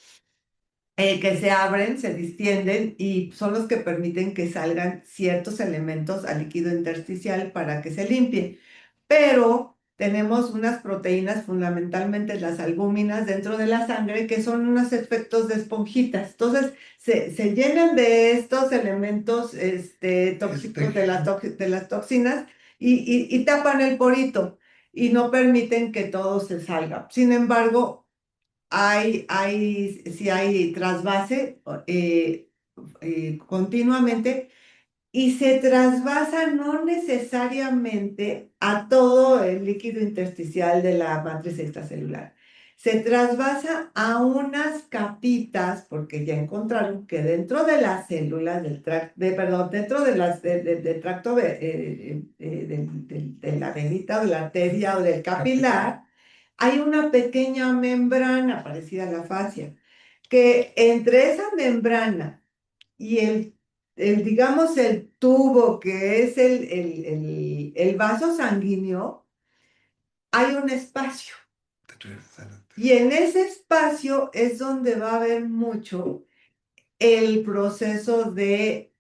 [SPEAKER 1] que se abren, se distienden y son los que permiten que salgan ciertos elementos al líquido intersticial para que se limpie. Pero tenemos unas proteínas, fundamentalmente las albúminas, dentro de la sangre que son unos efectos de esponjitas. Entonces, se llenan de estos elementos tóxicos de las toxinas y tapan el porito y no permiten que todo se salga. Sin embargo, si hay trasvase continuamente y se trasvasa no necesariamente a todo el líquido intersticial de la matriz extracelular, se trasvasa a unas capitas, porque ya encontraron que dentro de las células perdón, dentro de del tracto de la venita o de la arteria o del capilar, hay una pequeña membrana parecida a la fascia, que entre esa membrana y digamos, el tubo que es el vaso sanguíneo, hay un espacio. Y en ese espacio es donde va a haber mucho el proceso de,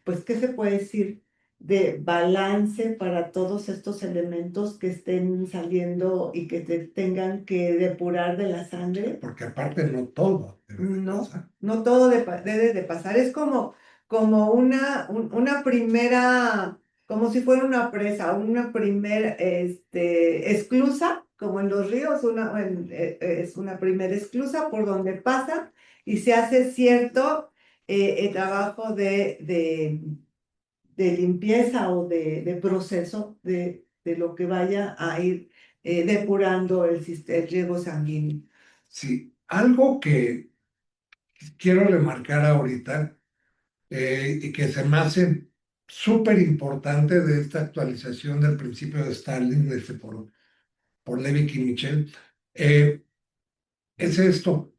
[SPEAKER 1] pues, ¿qué se puede decir? De balance para todos estos elementos que estén saliendo y que tengan que depurar de la sangre.
[SPEAKER 2] Porque aparte no todo debe de
[SPEAKER 1] No,
[SPEAKER 2] pasar.
[SPEAKER 1] no todo debe de pasar. Es como una primera, como si fuera una presa, una primera esclusa, como en los ríos, es una primera esclusa por donde pasa y se hace cierto trabajo de limpieza o de proceso de lo que vaya a ir depurando el riego sanguíneo.
[SPEAKER 2] Sí, algo que quiero remarcar ahorita y que se me hace súper importante de esta actualización del principio de Stalin por Levick y Michel, es esto.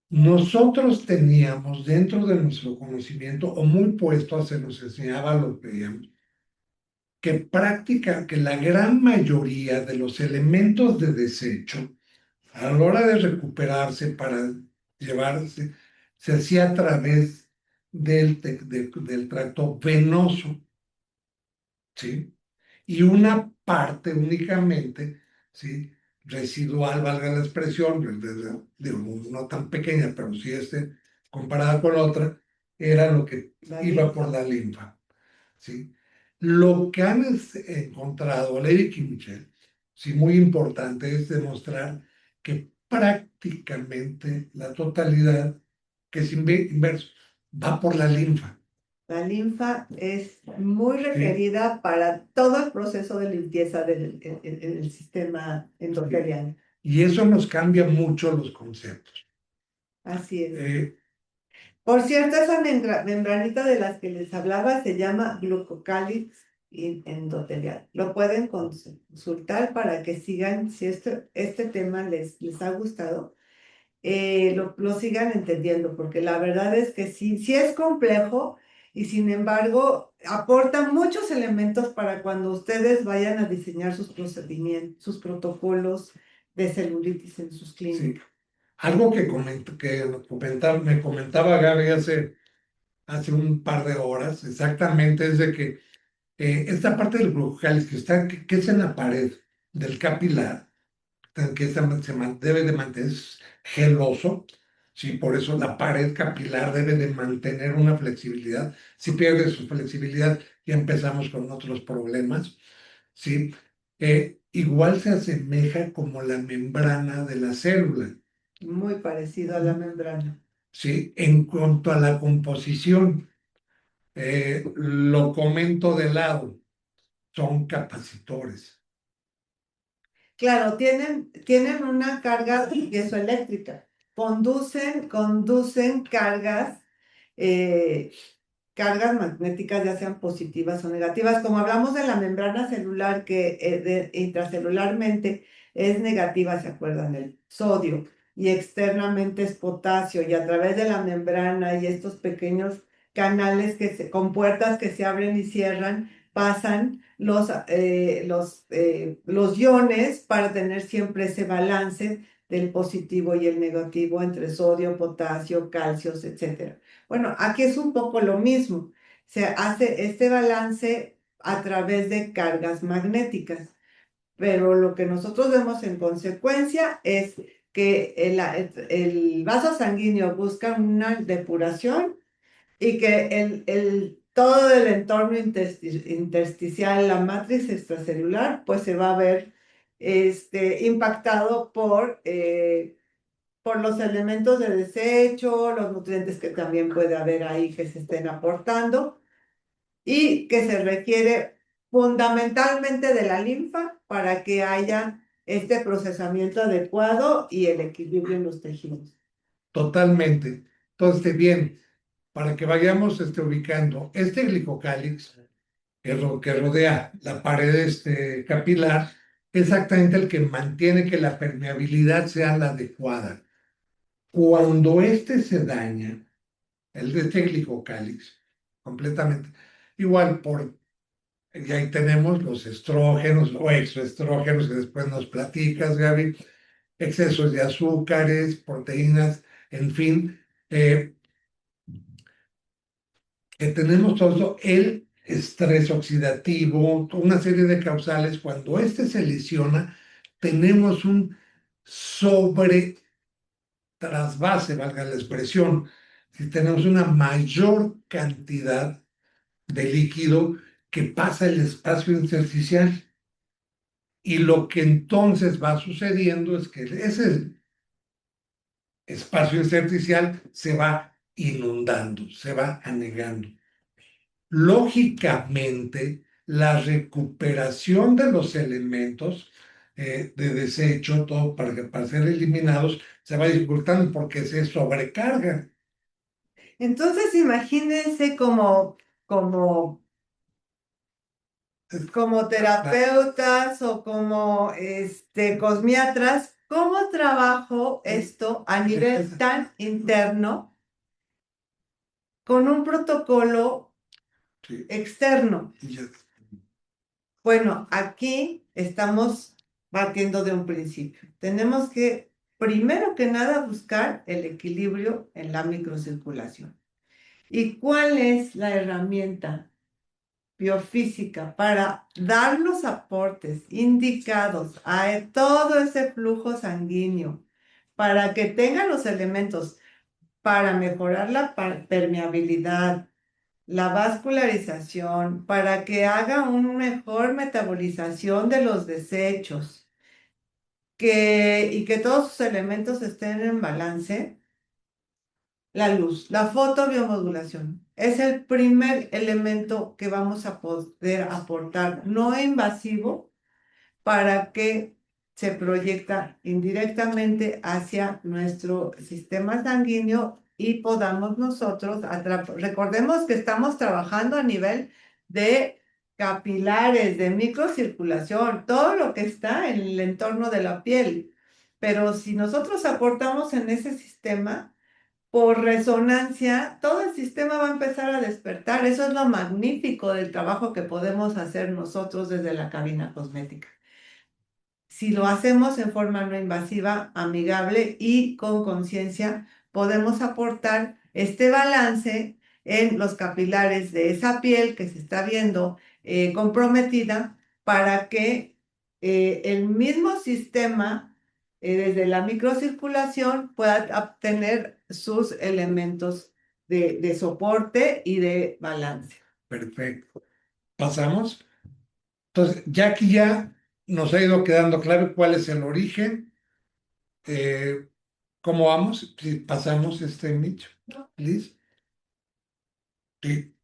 [SPEAKER 2] Nosotros teníamos dentro de nuestro conocimiento, o muy puesto, se nos enseñaba, lo veíamos, que la gran mayoría de los elementos de desecho, a la hora de recuperarse para llevarse, se hacía a través del tracto venoso, ¿sí? Y una parte únicamente, ¿sí? Residual, valga la expresión, digo, no tan pequeña, pero sí comparada con la otra, era lo que iba por la linfa, ¿sí? Lo que han encontrado Levick y Michel, sí, muy importante, es demostrar que prácticamente la totalidad, que es inverso, va por la linfa.
[SPEAKER 1] La linfa es muy requerida para todo el proceso de limpieza en el sistema endotelial.
[SPEAKER 2] Y eso nos cambia mucho los conceptos.
[SPEAKER 1] Así es.
[SPEAKER 2] Eh,
[SPEAKER 1] Por cierto, esa membranita de las que les hablaba se llama glucocálix endotelial. Lo pueden consultar para que sigan, si este tema les ha gustado, lo sigan entendiendo, porque la verdad es que sí, sí es complejo y sin embargo aporta muchos elementos para cuando ustedes vayan a diseñar sus procedimientos, sus protocolos de celulitis en sus
[SPEAKER 2] sí.
[SPEAKER 1] clínicas.
[SPEAKER 2] Algo me comentaba Gaby hace un par de horas, exactamente, es de que esta parte del glucocálice que es en la pared del capilar, que debe de mantenerse geloso, sí, por eso la pared capilar debe de mantener una flexibilidad. Si pierde su flexibilidad, ya empezamos con otros problemas, sí. Igual se asemeja como la membrana de la célula,
[SPEAKER 1] Muy parecido a la membrana.
[SPEAKER 2] sí, en cuanto a la composición. Lo comento de lado, son capacitores.
[SPEAKER 1] Claro, tienen una carga piezoeléctrica. Conducen eh, cargas magnéticas, ya sean positivas o negativas. Como hablamos de la membrana celular, que intracelularmente es negativa, ¿se acuerdan? El sodio, y externamente es potasio, y a través de la membrana y estos pequeños canales con puertas que se abren y cierran, pasan los iones para tener siempre ese balance del positivo y el negativo entre sodio, potasio, calcios, etcétera. Bueno, aquí es un poco lo mismo. Se hace este balance a través de cargas magnéticas, pero lo que nosotros vemos en consecuencia es que el vaso sanguíneo busca una depuración y que todo el entorno intersticial, la matriz extracelular, pues se va a ver impactado por los elementos de desecho, los nutrientes que también puede haber ahí que se estén aportando y que se requiere fundamentalmente de la linfa para que haya este procesamiento adecuado y el equilibrio en los tejidos.
[SPEAKER 2] Totalmente. Entonces, bien, para que vayamos ubicando, este glicocálix que rodea la pared capilar, es exactamente el que mantiene que la permeabilidad sea la adecuada. Cuando este se daña, el de este glicocálix, completamente, igual y ahí tenemos los estrógenos o exoestrógenos que después nos platicas, Gaby, excesos de azúcares, proteínas, en fin, que tenemos todo eso, el estrés oxidativo, una serie de causales. Cuando este se lesiona, tenemos un sobre trasvase, valga la expresión, si tenemos una mayor cantidad de líquido que pasa el espacio intersticial. Y lo que entonces va sucediendo es que ese espacio intersticial se va inundando, se va anegando. Lógicamente, la recuperación de los elementos de desecho, todo para ser eliminados, se va dificultando porque se sobrecarga.
[SPEAKER 1] Entonces, imagínense como terapeutas o como cosmiatras, ¿cómo trabajo esto a nivel tan interno con un protocolo
[SPEAKER 2] Sí,
[SPEAKER 1] externo?
[SPEAKER 2] y ya.
[SPEAKER 1] Bueno, aquí estamos partiendo de un principio. Tenemos que, primero que nada, buscar el equilibrio en la microcirculación. ¿Y cuál es la herramienta biofísica para dar los aportes indicados a todo ese flujo sanguíneo, para que tenga los elementos para mejorar la permeabilidad, la vascularización, para que haga una mejor metabolización de los desechos, y que todos sus elementos estén en balance? La luz, la fotobiomodulación, es el primer elemento que vamos a poder aportar no invasivo para que se proyecta indirectamente hacia nuestro sistema sanguíneo y podamos nosotros recordemos que estamos trabajando a nivel de capilares, de microcirculación, todo lo que está en el entorno de la piel. Pero si nosotros aportamos en ese sistema, por resonancia, todo el sistema va a empezar a despertar. Eso es lo magnífico del trabajo que podemos hacer nosotros desde la cabina cosmética. Si lo hacemos en forma no invasiva, amigable y con conciencia, podemos aportar este balance en los capilares de esa piel que se está viendo comprometida para que el mismo sistema, desde la microcirculación, pueda obtener sus elementos de soporte y de balance.
[SPEAKER 2] Perfecto. ¿Pasamos? Entonces, ya aquí ya nos ha ido quedando claro cuál es el origen, eh, cómo vamos, si pasamos Mitch, Liz. Sí.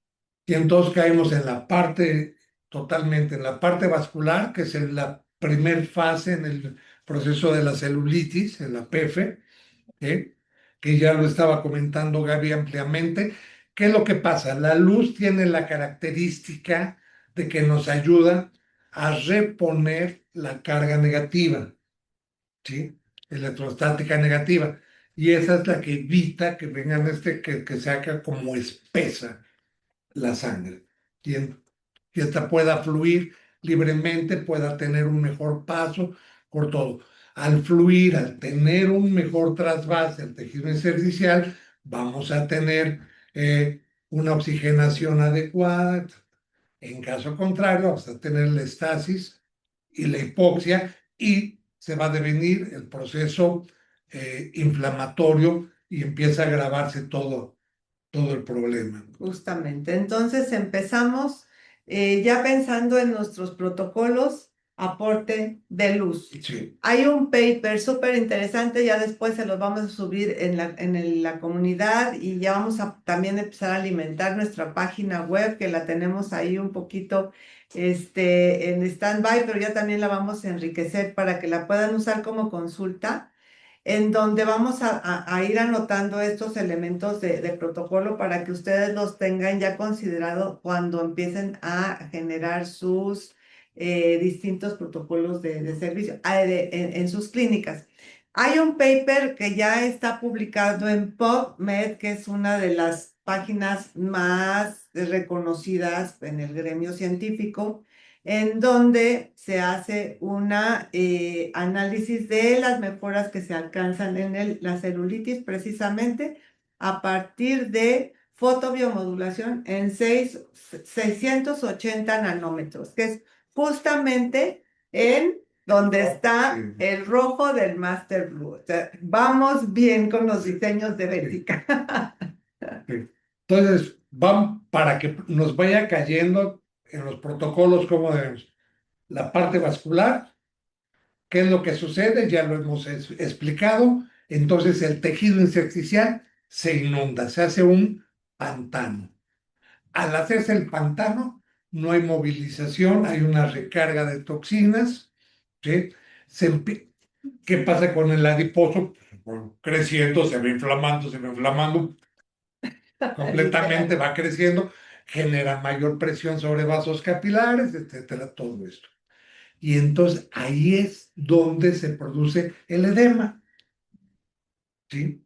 [SPEAKER 2] Y entonces caemos en la parte, totalmente, en la parte vascular, que es en la primer fase en el proceso de la celulitis, en la PF, ¿sí? Que ya lo estaba comentando Gaby ampliamente. ¿Qué es lo que pasa? La luz tiene la característica de que nos ayuda a reponer la carga negativa, ¿sí? Electrostática negativa. Y esa es la que evita que vengan que se haga como espesa la sangre. Y, que esta pueda fluir libremente, pueda tener un mejor paso por todo. Al fluir, al tener un mejor trasvase al tejido intersticial, vamos a tener una oxigenación adecuada. En caso contrario, vamos a tener la estasis y la hipoxia y se va a devenir el proceso inflamatorio y empieza a agravarse todo el problema.
[SPEAKER 1] Justamente. Entonces empezamos ya pensando en nuestros protocolos aporte de luz.
[SPEAKER 2] Sí.
[SPEAKER 1] Hay un paper súper interesante, ya después se los vamos a subir en la comunidad y ya vamos a también empezar a alimentar nuestra página web, que la tenemos ahí un poquito en stand-by, pero ya también la vamos a enriquecer para que la puedan usar como consulta, en donde vamos a ir anotando estos elementos de protocolo para que ustedes los tengan ya considerado cuando empiecen a generar sus distintos protocolos de servicio en sus clínicas. Hay un paper que ya está publicado en PubMed, que es una de las páginas más reconocidas en el gremio científico, en donde se hace un análisis de las mejoras que se alcanzan en la celulitis, precisamente a partir de fotobiomodulación en 680 nanómetros, que es justamente en donde está el rojo del Master Blue. O sea, vamos bien con los diseños de Bética.
[SPEAKER 2] Entonces, van para que nos vaya cayendo en los protocolos como debemos. La parte vascular, ¿qué es lo que sucede? Ya lo hemos explicado. Entonces, el tejido intersticial se inunda, se hace un pantano. Al hacerse el pantano, no hay movilización, hay una recarga de toxinas, ¿sí? ¿Qué pasa con el adiposo? Bueno, creciendo, se va inflamando, completamente va creciendo, genera mayor presión sobre vasos capilares, etcétera, todo esto. Y entonces ahí es donde se produce el edema, ¿sí?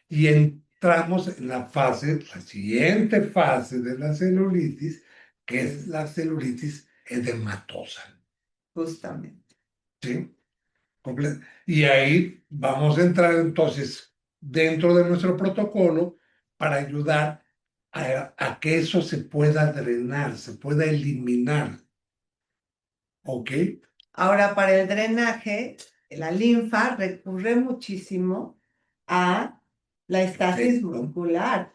[SPEAKER 2] Y entramos en la siguiente fase de la celulitis, que es la celulitis edematosa,
[SPEAKER 1] Justamente.
[SPEAKER 2] ¿sí? Y ahí vamos a entrar entonces dentro de nuestro protocolo para ayudar a que eso se pueda drenar, se pueda eliminar. ¿Ok?
[SPEAKER 1] Ahora, para el drenaje, la linfa recurre muchísimo a la estasis muscular.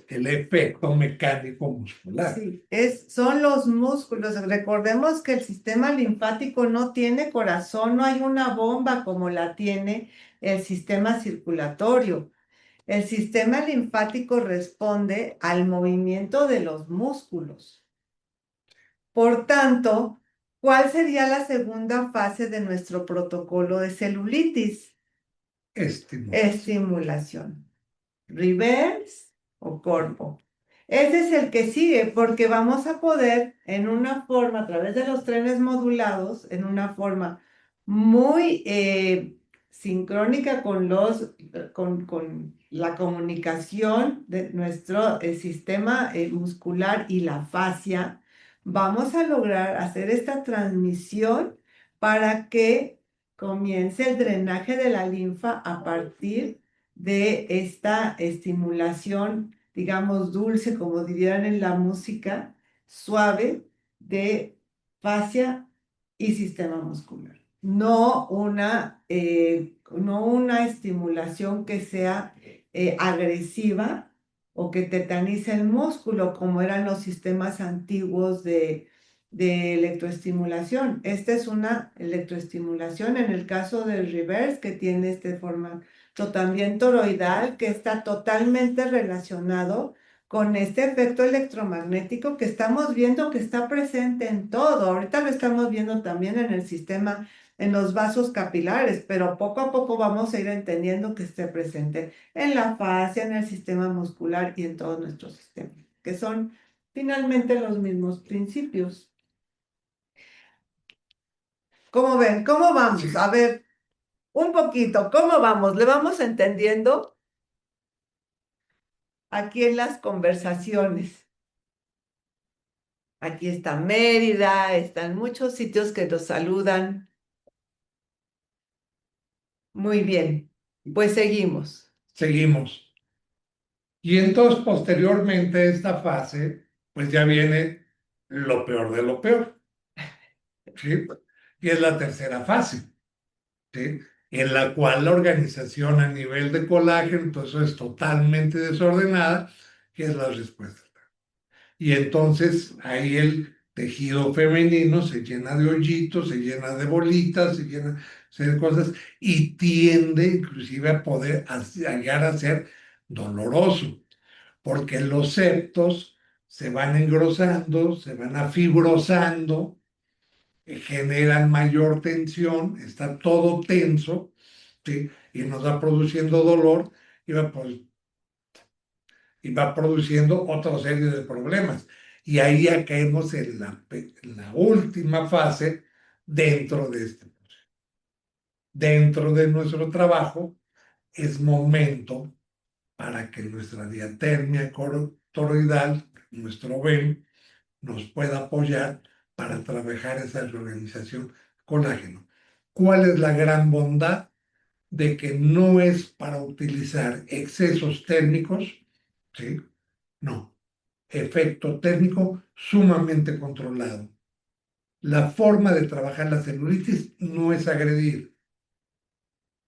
[SPEAKER 2] El efecto mecánico muscular.
[SPEAKER 1] Sí, son los músculos. Recordemos que el sistema linfático no tiene corazón, no hay una bomba como la tiene el sistema circulatorio. El sistema linfático responde al movimiento de los músculos. Por tanto, ¿cuál sería la segunda fase de nuestro protocolo de celulitis? Estimulación. Reverse o corpo. Ese es el que sigue porque vamos a poder en una forma, a través de los trenes modulados, en una forma muy sincrónica con la comunicación de nuestro sistema muscular y la fascia, vamos a lograr hacer esta transmisión para que comience el drenaje de la linfa a partir de esta estimulación, digamos, dulce, como dirían en la música, suave de fascia y sistema muscular. No una estimulación que sea agresiva o que tetanice el músculo, como eran los sistemas antiguos de electroestimulación. Esta es una electroestimulación en el caso del reverse, que tiene este formato también toroidal, que está totalmente relacionado con este efecto electromagnético que estamos viendo que está presente en todo. Ahorita lo estamos viendo también en el sistema, en los vasos capilares, pero poco a poco vamos a ir entendiendo que esté presente en la fascia, en el sistema muscular y en todos nuestros sistemas, que son finalmente los mismos principios. ¿Cómo ven? ¿Cómo vamos?
[SPEAKER 2] Sí.
[SPEAKER 1] A ver, un poquito, ¿cómo vamos? ¿Le vamos entendiendo? Aquí en las conversaciones. Aquí está Mérida, están muchos sitios que nos saludan. Muy bien, pues seguimos.
[SPEAKER 2] Seguimos. Y entonces, posteriormente, esta fase, pues ya viene lo peor de lo peor, ¿sí? Y es la tercera fase, ¿sí? En la cual la organización a nivel de colágeno, entonces es totalmente desordenada, que es la respuesta. Y entonces ahí tejido femenino se llena de hoyitos, se llena de bolitas, de cosas y tiende inclusive a poder llegar a ser doloroso, porque los septos se van engrosando, se van afibrosando, generan mayor tensión, está todo tenso, ¿sí? Y nos va produciendo dolor y va produciendo otra serie de problemas. Y ahí ya caemos en la última fase dentro de dentro de nuestro trabajo. Es momento para que nuestra diatermia toroidal, nuestro BEM, nos pueda apoyar para trabajar esa reorganización colágeno. ¿Cuál es la gran bondad? De que no es para utilizar excesos térmicos, ¿sí? No, efecto térmico sumamente controlado. La forma de trabajar la celulitis no es agredir,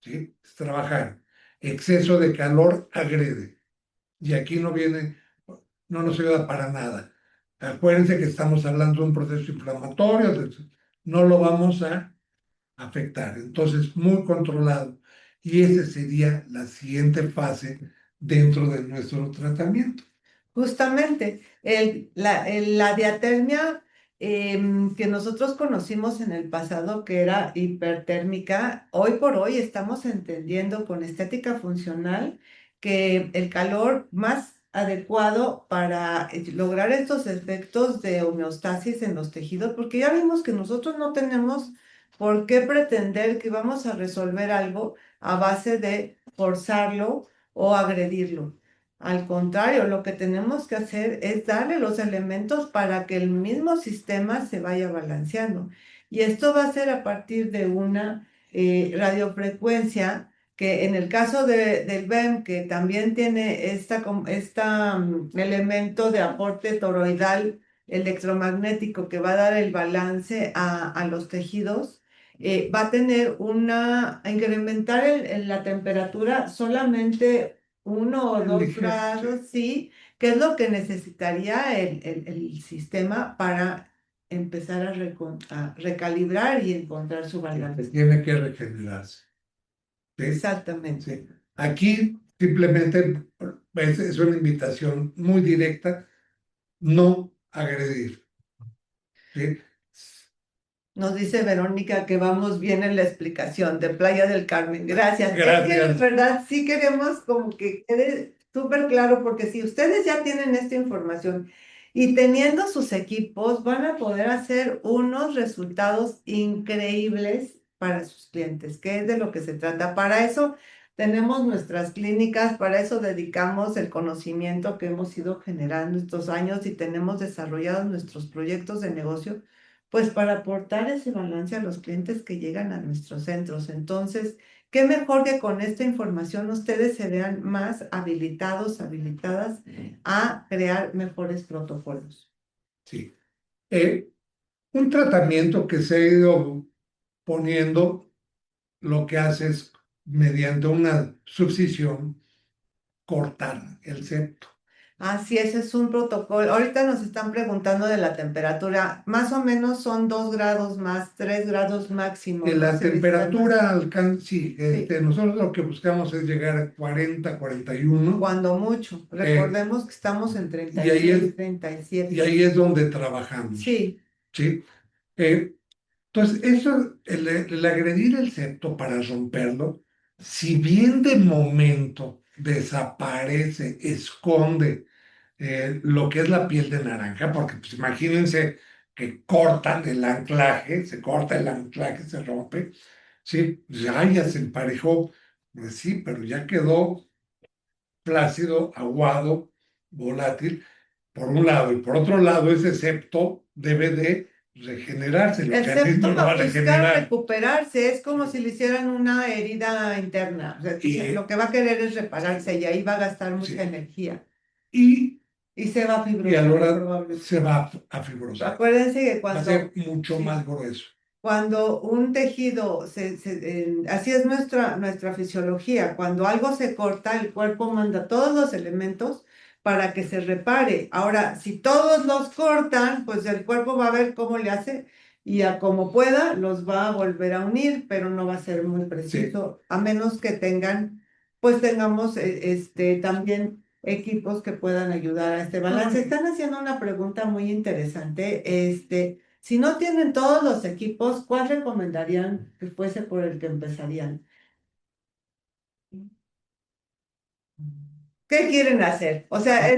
[SPEAKER 2] ¿sí? Es trabajar. Exceso de calor agrede. Y aquí no nos ayuda para nada. Acuérdense que estamos hablando de un proceso inflamatorio, no lo vamos a afectar. Entonces, muy controlado. Y esa sería la siguiente fase dentro de nuestro tratamiento.
[SPEAKER 1] Justamente, la diatermia que nosotros conocimos en el pasado, que era hipertérmica, hoy por hoy estamos entendiendo con estética funcional que el calor más adecuado para lograr estos efectos de homeostasis en los tejidos, porque ya vimos que nosotros no tenemos por qué pretender que vamos a resolver algo a base de forzarlo o agredirlo. Al contrario, lo que tenemos que hacer es darle los elementos para que el mismo sistema se vaya balanceando. Y esto va a ser a partir de una radiofrecuencia que en el caso del BEM, que también tiene elemento de aporte toroidal electromagnético que va a dar el balance a los tejidos, va a tener a incrementar la temperatura solamente 1 o 2 grados, sí, que es lo que necesitaría el sistema para empezar a recalibrar y encontrar su balance.
[SPEAKER 2] Tiene que regenerarse. ¿Sí?
[SPEAKER 1] Exactamente.
[SPEAKER 2] Sí. Aquí simplemente es una invitación muy directa, no agredir. ¿Sí?
[SPEAKER 1] Nos dice Verónica que vamos bien en la explicación de Playa del Carmen. Gracias. Es que
[SPEAKER 2] Gracias.
[SPEAKER 1] en verdad sí queremos como que quede súper claro, porque si ustedes ya tienen esta información y teniendo sus equipos, van a poder hacer unos resultados increíbles para sus clientes, que es de lo que se trata. Para eso tenemos nuestras clínicas, para eso dedicamos el conocimiento que hemos ido generando estos años y tenemos desarrollados nuestros proyectos de negocio pues para aportar ese balance a los clientes que llegan a nuestros centros. Entonces, qué mejor que con esta información ustedes se vean más habilitados, habilitadas a crear mejores protocolos.
[SPEAKER 2] Sí. Un tratamiento que se ha ido poniendo, lo que hace es, mediante una subcisión, cortar el septo.
[SPEAKER 1] Así es un protocolo. Ahorita nos están preguntando de la temperatura. Más o menos son 2 grados más, 3 grados máximo,
[SPEAKER 2] De
[SPEAKER 1] ¿no?
[SPEAKER 2] la temperatura alcanza, sí,
[SPEAKER 1] Sí.
[SPEAKER 2] Nosotros lo que buscamos es llegar a 40, 41.
[SPEAKER 1] Cuando mucho. Recordemos que estamos en
[SPEAKER 2] Y ahí
[SPEAKER 1] 36, 37.
[SPEAKER 2] y ahí es donde trabajamos.
[SPEAKER 1] Sí.
[SPEAKER 2] ¿Sí? Eh, entonces, el agredir el septo para romperlo, si bien de momento desaparece, esconde lo que es la piel de naranja, porque pues imagínense que cortan el anclaje, se corta el anclaje, se rompe, ¿sí? Ya se emparejó, pues sí, pero ya quedó flácido, aguado, volátil, por un lado, y por otro lado, ese septo debe de regenerarse, lo
[SPEAKER 1] El
[SPEAKER 2] que antes no
[SPEAKER 1] septo
[SPEAKER 2] lo
[SPEAKER 1] va
[SPEAKER 2] va
[SPEAKER 1] a
[SPEAKER 2] a
[SPEAKER 1] buscar
[SPEAKER 2] regenerar.
[SPEAKER 1] recuperarse, es como si le hicieran una herida interna. O sea,
[SPEAKER 2] Y,
[SPEAKER 1] lo que va a querer es repararse y ahí va a gastar mucha
[SPEAKER 2] sí,
[SPEAKER 1] energía
[SPEAKER 2] y,
[SPEAKER 1] y se va a
[SPEAKER 2] y a la
[SPEAKER 1] fibrosar
[SPEAKER 2] hora
[SPEAKER 1] probablemente.
[SPEAKER 2] se va a fibrosar,
[SPEAKER 1] Acuérdense que
[SPEAKER 2] va a ser mucho más grueso.
[SPEAKER 1] cuando un tejido, así es nuestra fisiología, cuando algo se corta, el cuerpo manda todos los elementos para que se repare. Ahora, si todos los cortan, pues el cuerpo va a ver cómo le hace y a como pueda los va a volver a unir, pero no va a ser muy preciso, a menos que pues tengamos también equipos que puedan ayudar a este balance. Están haciendo una pregunta muy interesante. Si no tienen todos los equipos, ¿cuál recomendarían que fuese por el que empezarían? ¿Qué quieren hacer? O sea,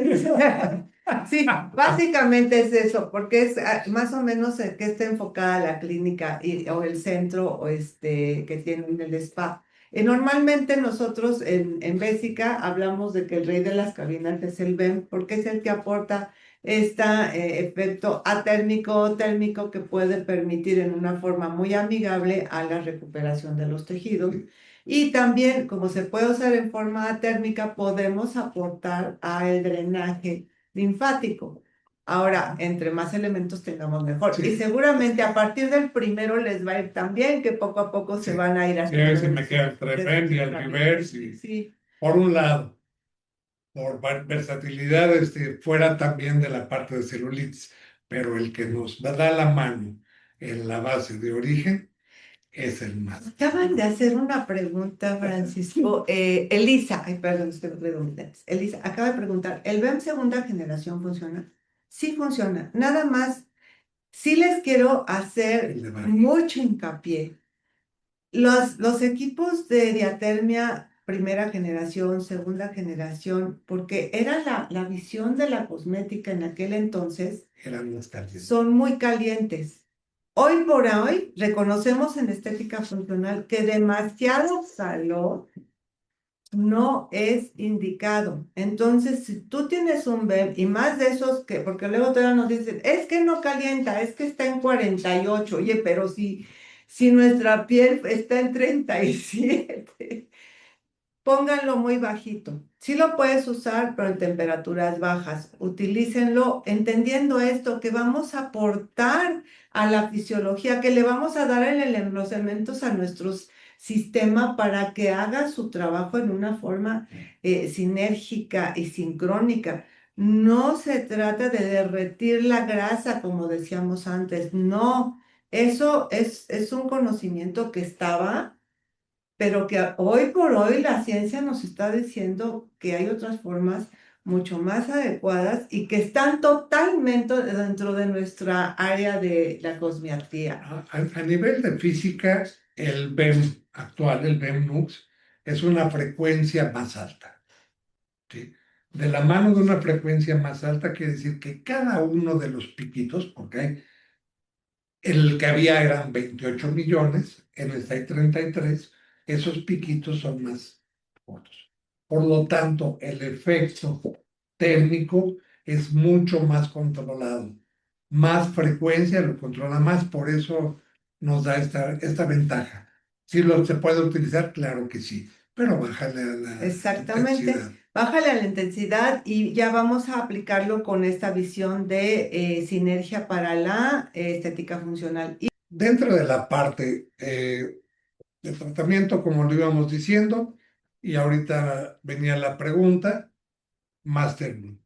[SPEAKER 1] sí, básicamente es eso, porque es más o menos en qué está enfocada la clínica o el centro o que tienen el spa. Normalmente nosotros en Bésica hablamos de que el rey de las cabinas es el BEM, porque es el que aporta este efecto atérmico térmico que puede permitir en una forma muy amigable a la recuperación de los tejidos. Y también, como se puede usar en forma térmica, podemos aportar al drenaje linfático. Ahora, entre más elementos tengamos mejor.
[SPEAKER 2] Sí.
[SPEAKER 1] Y seguramente a partir del primero les va a ir tan bien que poco a poco se van a ir haciendo.
[SPEAKER 2] Sí, me queda el Trepen y el Reverse.
[SPEAKER 1] Sí.
[SPEAKER 2] Por un lado, por versatilidad, fuera también de la parte de celulitis, pero el que nos da la mano en la base de origen es el más.
[SPEAKER 1] Acaban de hacer una pregunta, Francisco. Elisa, ay, perdón, es que no traigo mis lentes. Elisa, acaba de preguntar, ¿el BEM segunda generación funciona? Sí funciona. Nada más, sí les quiero hacer mucho hincapié. Los equipos de diatermia primera generación, segunda generación, porque era la visión de la cosmética en aquel entonces,
[SPEAKER 2] Eran más calientes.
[SPEAKER 1] son muy calientes. Hoy por hoy reconocemos en estética funcional que demasiado calor no es indicado. Entonces, si tú tienes un BEM y más de esos que, porque luego todavía nos dicen, es que no calienta, es que está en 48. Oye, pero si nuestra piel está en 37, pónganlo muy bajito. Sí lo puedes usar, pero en temperaturas bajas. Utilícenlo entendiendo esto, que vamos a aportar a la fisiología, que le vamos a dar los elementos a nuestro sistema para que haga su trabajo en una forma sinérgica y sincrónica. No se trata de derretir la grasa, como decíamos antes, no. Eso es un conocimiento que estaba, pero que hoy por hoy la ciencia nos está diciendo que hay otras formas mucho más adecuadas y que están totalmente dentro de nuestra área de la cosmetría.
[SPEAKER 2] A nivel de física, el BEM actual, el BEM NUX, es una frecuencia más alta. ¿Sí? De la mano de una frecuencia más alta quiere decir que cada uno de los piquitos, porque el que había eran 28 millones, en el hay 33, esos piquitos son más cortos. Por lo tanto, el efecto térmico es mucho más controlado. Más frecuencia lo controla más, por eso nos da esta ventaja. ¿Sí se puede utilizar? Claro que sí, pero bájale a la
[SPEAKER 1] Exactamente.
[SPEAKER 2] intensidad.
[SPEAKER 1] Bájale a la intensidad y ya vamos a aplicarlo con esta visión de sinergia para la estética funcional.
[SPEAKER 2] Dentro de la parte de tratamiento, como lo íbamos diciendo, y ahorita venía la pregunta, Master Blue,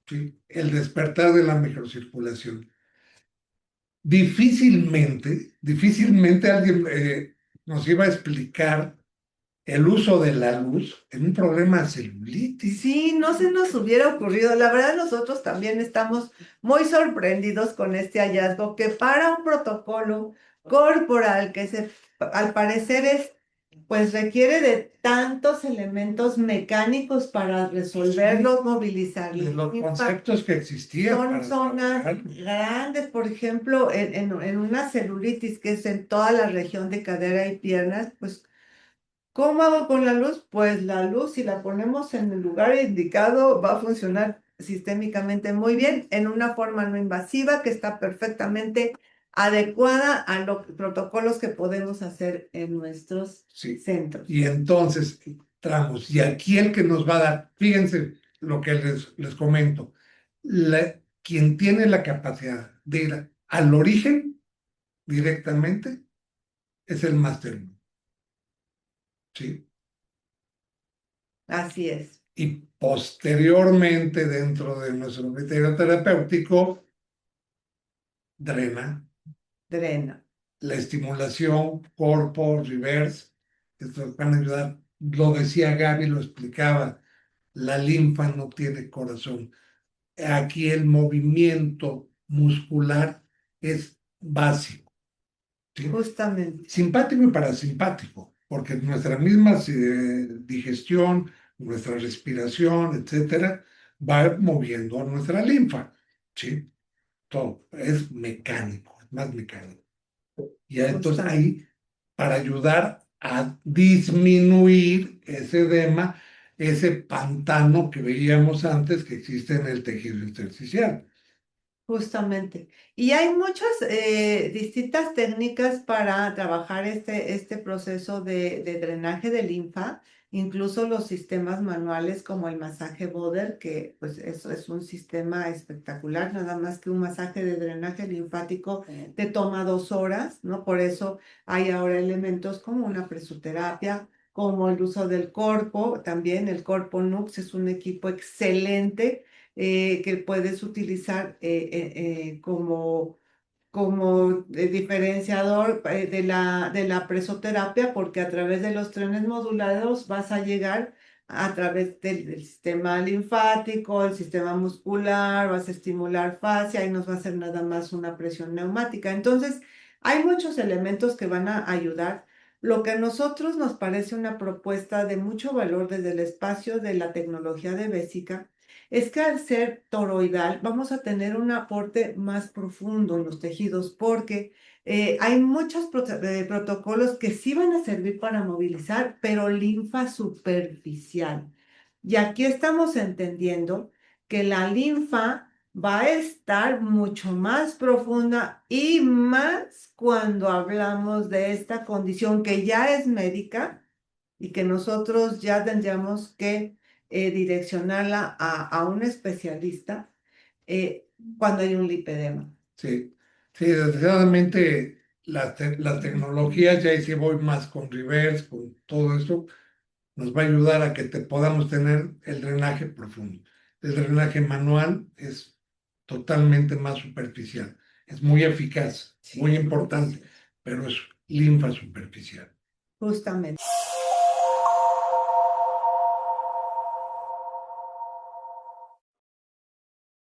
[SPEAKER 2] ¿sí? El despertar de la microcirculación. Difícilmente alguien nos iba a explicar el uso de la luz en un problema de celulitis.
[SPEAKER 1] Sí, no se nos hubiera ocurrido. La verdad, nosotros también estamos muy sorprendidos con este hallazgo, que para un protocolo corporal al parecer pues requiere de tantos elementos mecánicos para resolverlos, movilizarlos.
[SPEAKER 2] Los conceptos que existían.
[SPEAKER 1] Son zonas grandes, por ejemplo, en una celulitis que es en toda la región de cadera y piernas, pues ¿cómo hago con la luz? Pues la luz, si la ponemos en el lugar indicado, va a funcionar sistémicamente muy bien, en una forma no invasiva que está perfectamente adecuada a los protocolos que podemos hacer en nuestros centros.
[SPEAKER 2] Y entonces, entramos, y aquí el que nos va a dar, fíjense lo que les comento, quien tiene la capacidad de ir al origen directamente es el máster. ¿Sí?
[SPEAKER 1] Así es.
[SPEAKER 2] y posteriormente dentro de nuestro criterio terapéutico drena.
[SPEAKER 1] Drena.
[SPEAKER 2] La estimulación, corpo, reverse, esto van a ayudar. Lo decía Gaby, lo explicaba, la linfa no tiene corazón. Aquí el movimiento muscular es básico, ¿sí?
[SPEAKER 1] Justamente.
[SPEAKER 2] Simpático y parasimpático, porque nuestra misma digestión, nuestra respiración, etcétera, va moviendo a nuestra linfa, ¿sí? Todo es mecánico, es más mecánico. Y entonces
[SPEAKER 1] Justamente.
[SPEAKER 2] ahí, para ayudar a disminuir ese edema, ese pantano que veíamos antes que existe en el tejido intersticial.
[SPEAKER 1] Justamente. Y hay muchas distintas técnicas para trabajar este proceso de drenaje de linfa, incluso los sistemas manuales como el masaje Boder, que pues eso es un sistema espectacular, nada más que un masaje de drenaje linfático te toma 2 horas, ¿no? Por eso hay ahora elementos como una presoterapia, como el uso del corpo, también el Corpo Nux es un equipo excelente que puedes utilizar como diferenciador de la presoterapia, porque a través de los trenes modulados vas a llegar a través del sistema linfático, el sistema muscular, vas a estimular fascia y nos va a hacer nada más una presión neumática. Entonces, hay muchos elementos que van a ayudar. Lo que a nosotros nos parece una propuesta de mucho valor desde el espacio de la tecnología de Vesica es que al ser toroidal vamos a tener un aporte más profundo en los tejidos porque hay muchos protocolos que sí van a servir para movilizar, pero linfa superficial. Y aquí estamos entendiendo que la linfa va a estar mucho más profunda y más cuando hablamos de esta condición que ya es médica y que nosotros ya tendríamos que direccionarla a un especialista cuando hay un lipedema.
[SPEAKER 2] Sí, sí, desgraciadamente las tecnologías, ya ahí sí voy más con reverse, con todo eso, nos va a ayudar a que podamos tener el drenaje profundo. El drenaje manual es totalmente más superficial, es muy eficaz,
[SPEAKER 1] Sí,
[SPEAKER 2] muy importante, pero es linfa superficial.
[SPEAKER 1] justamente.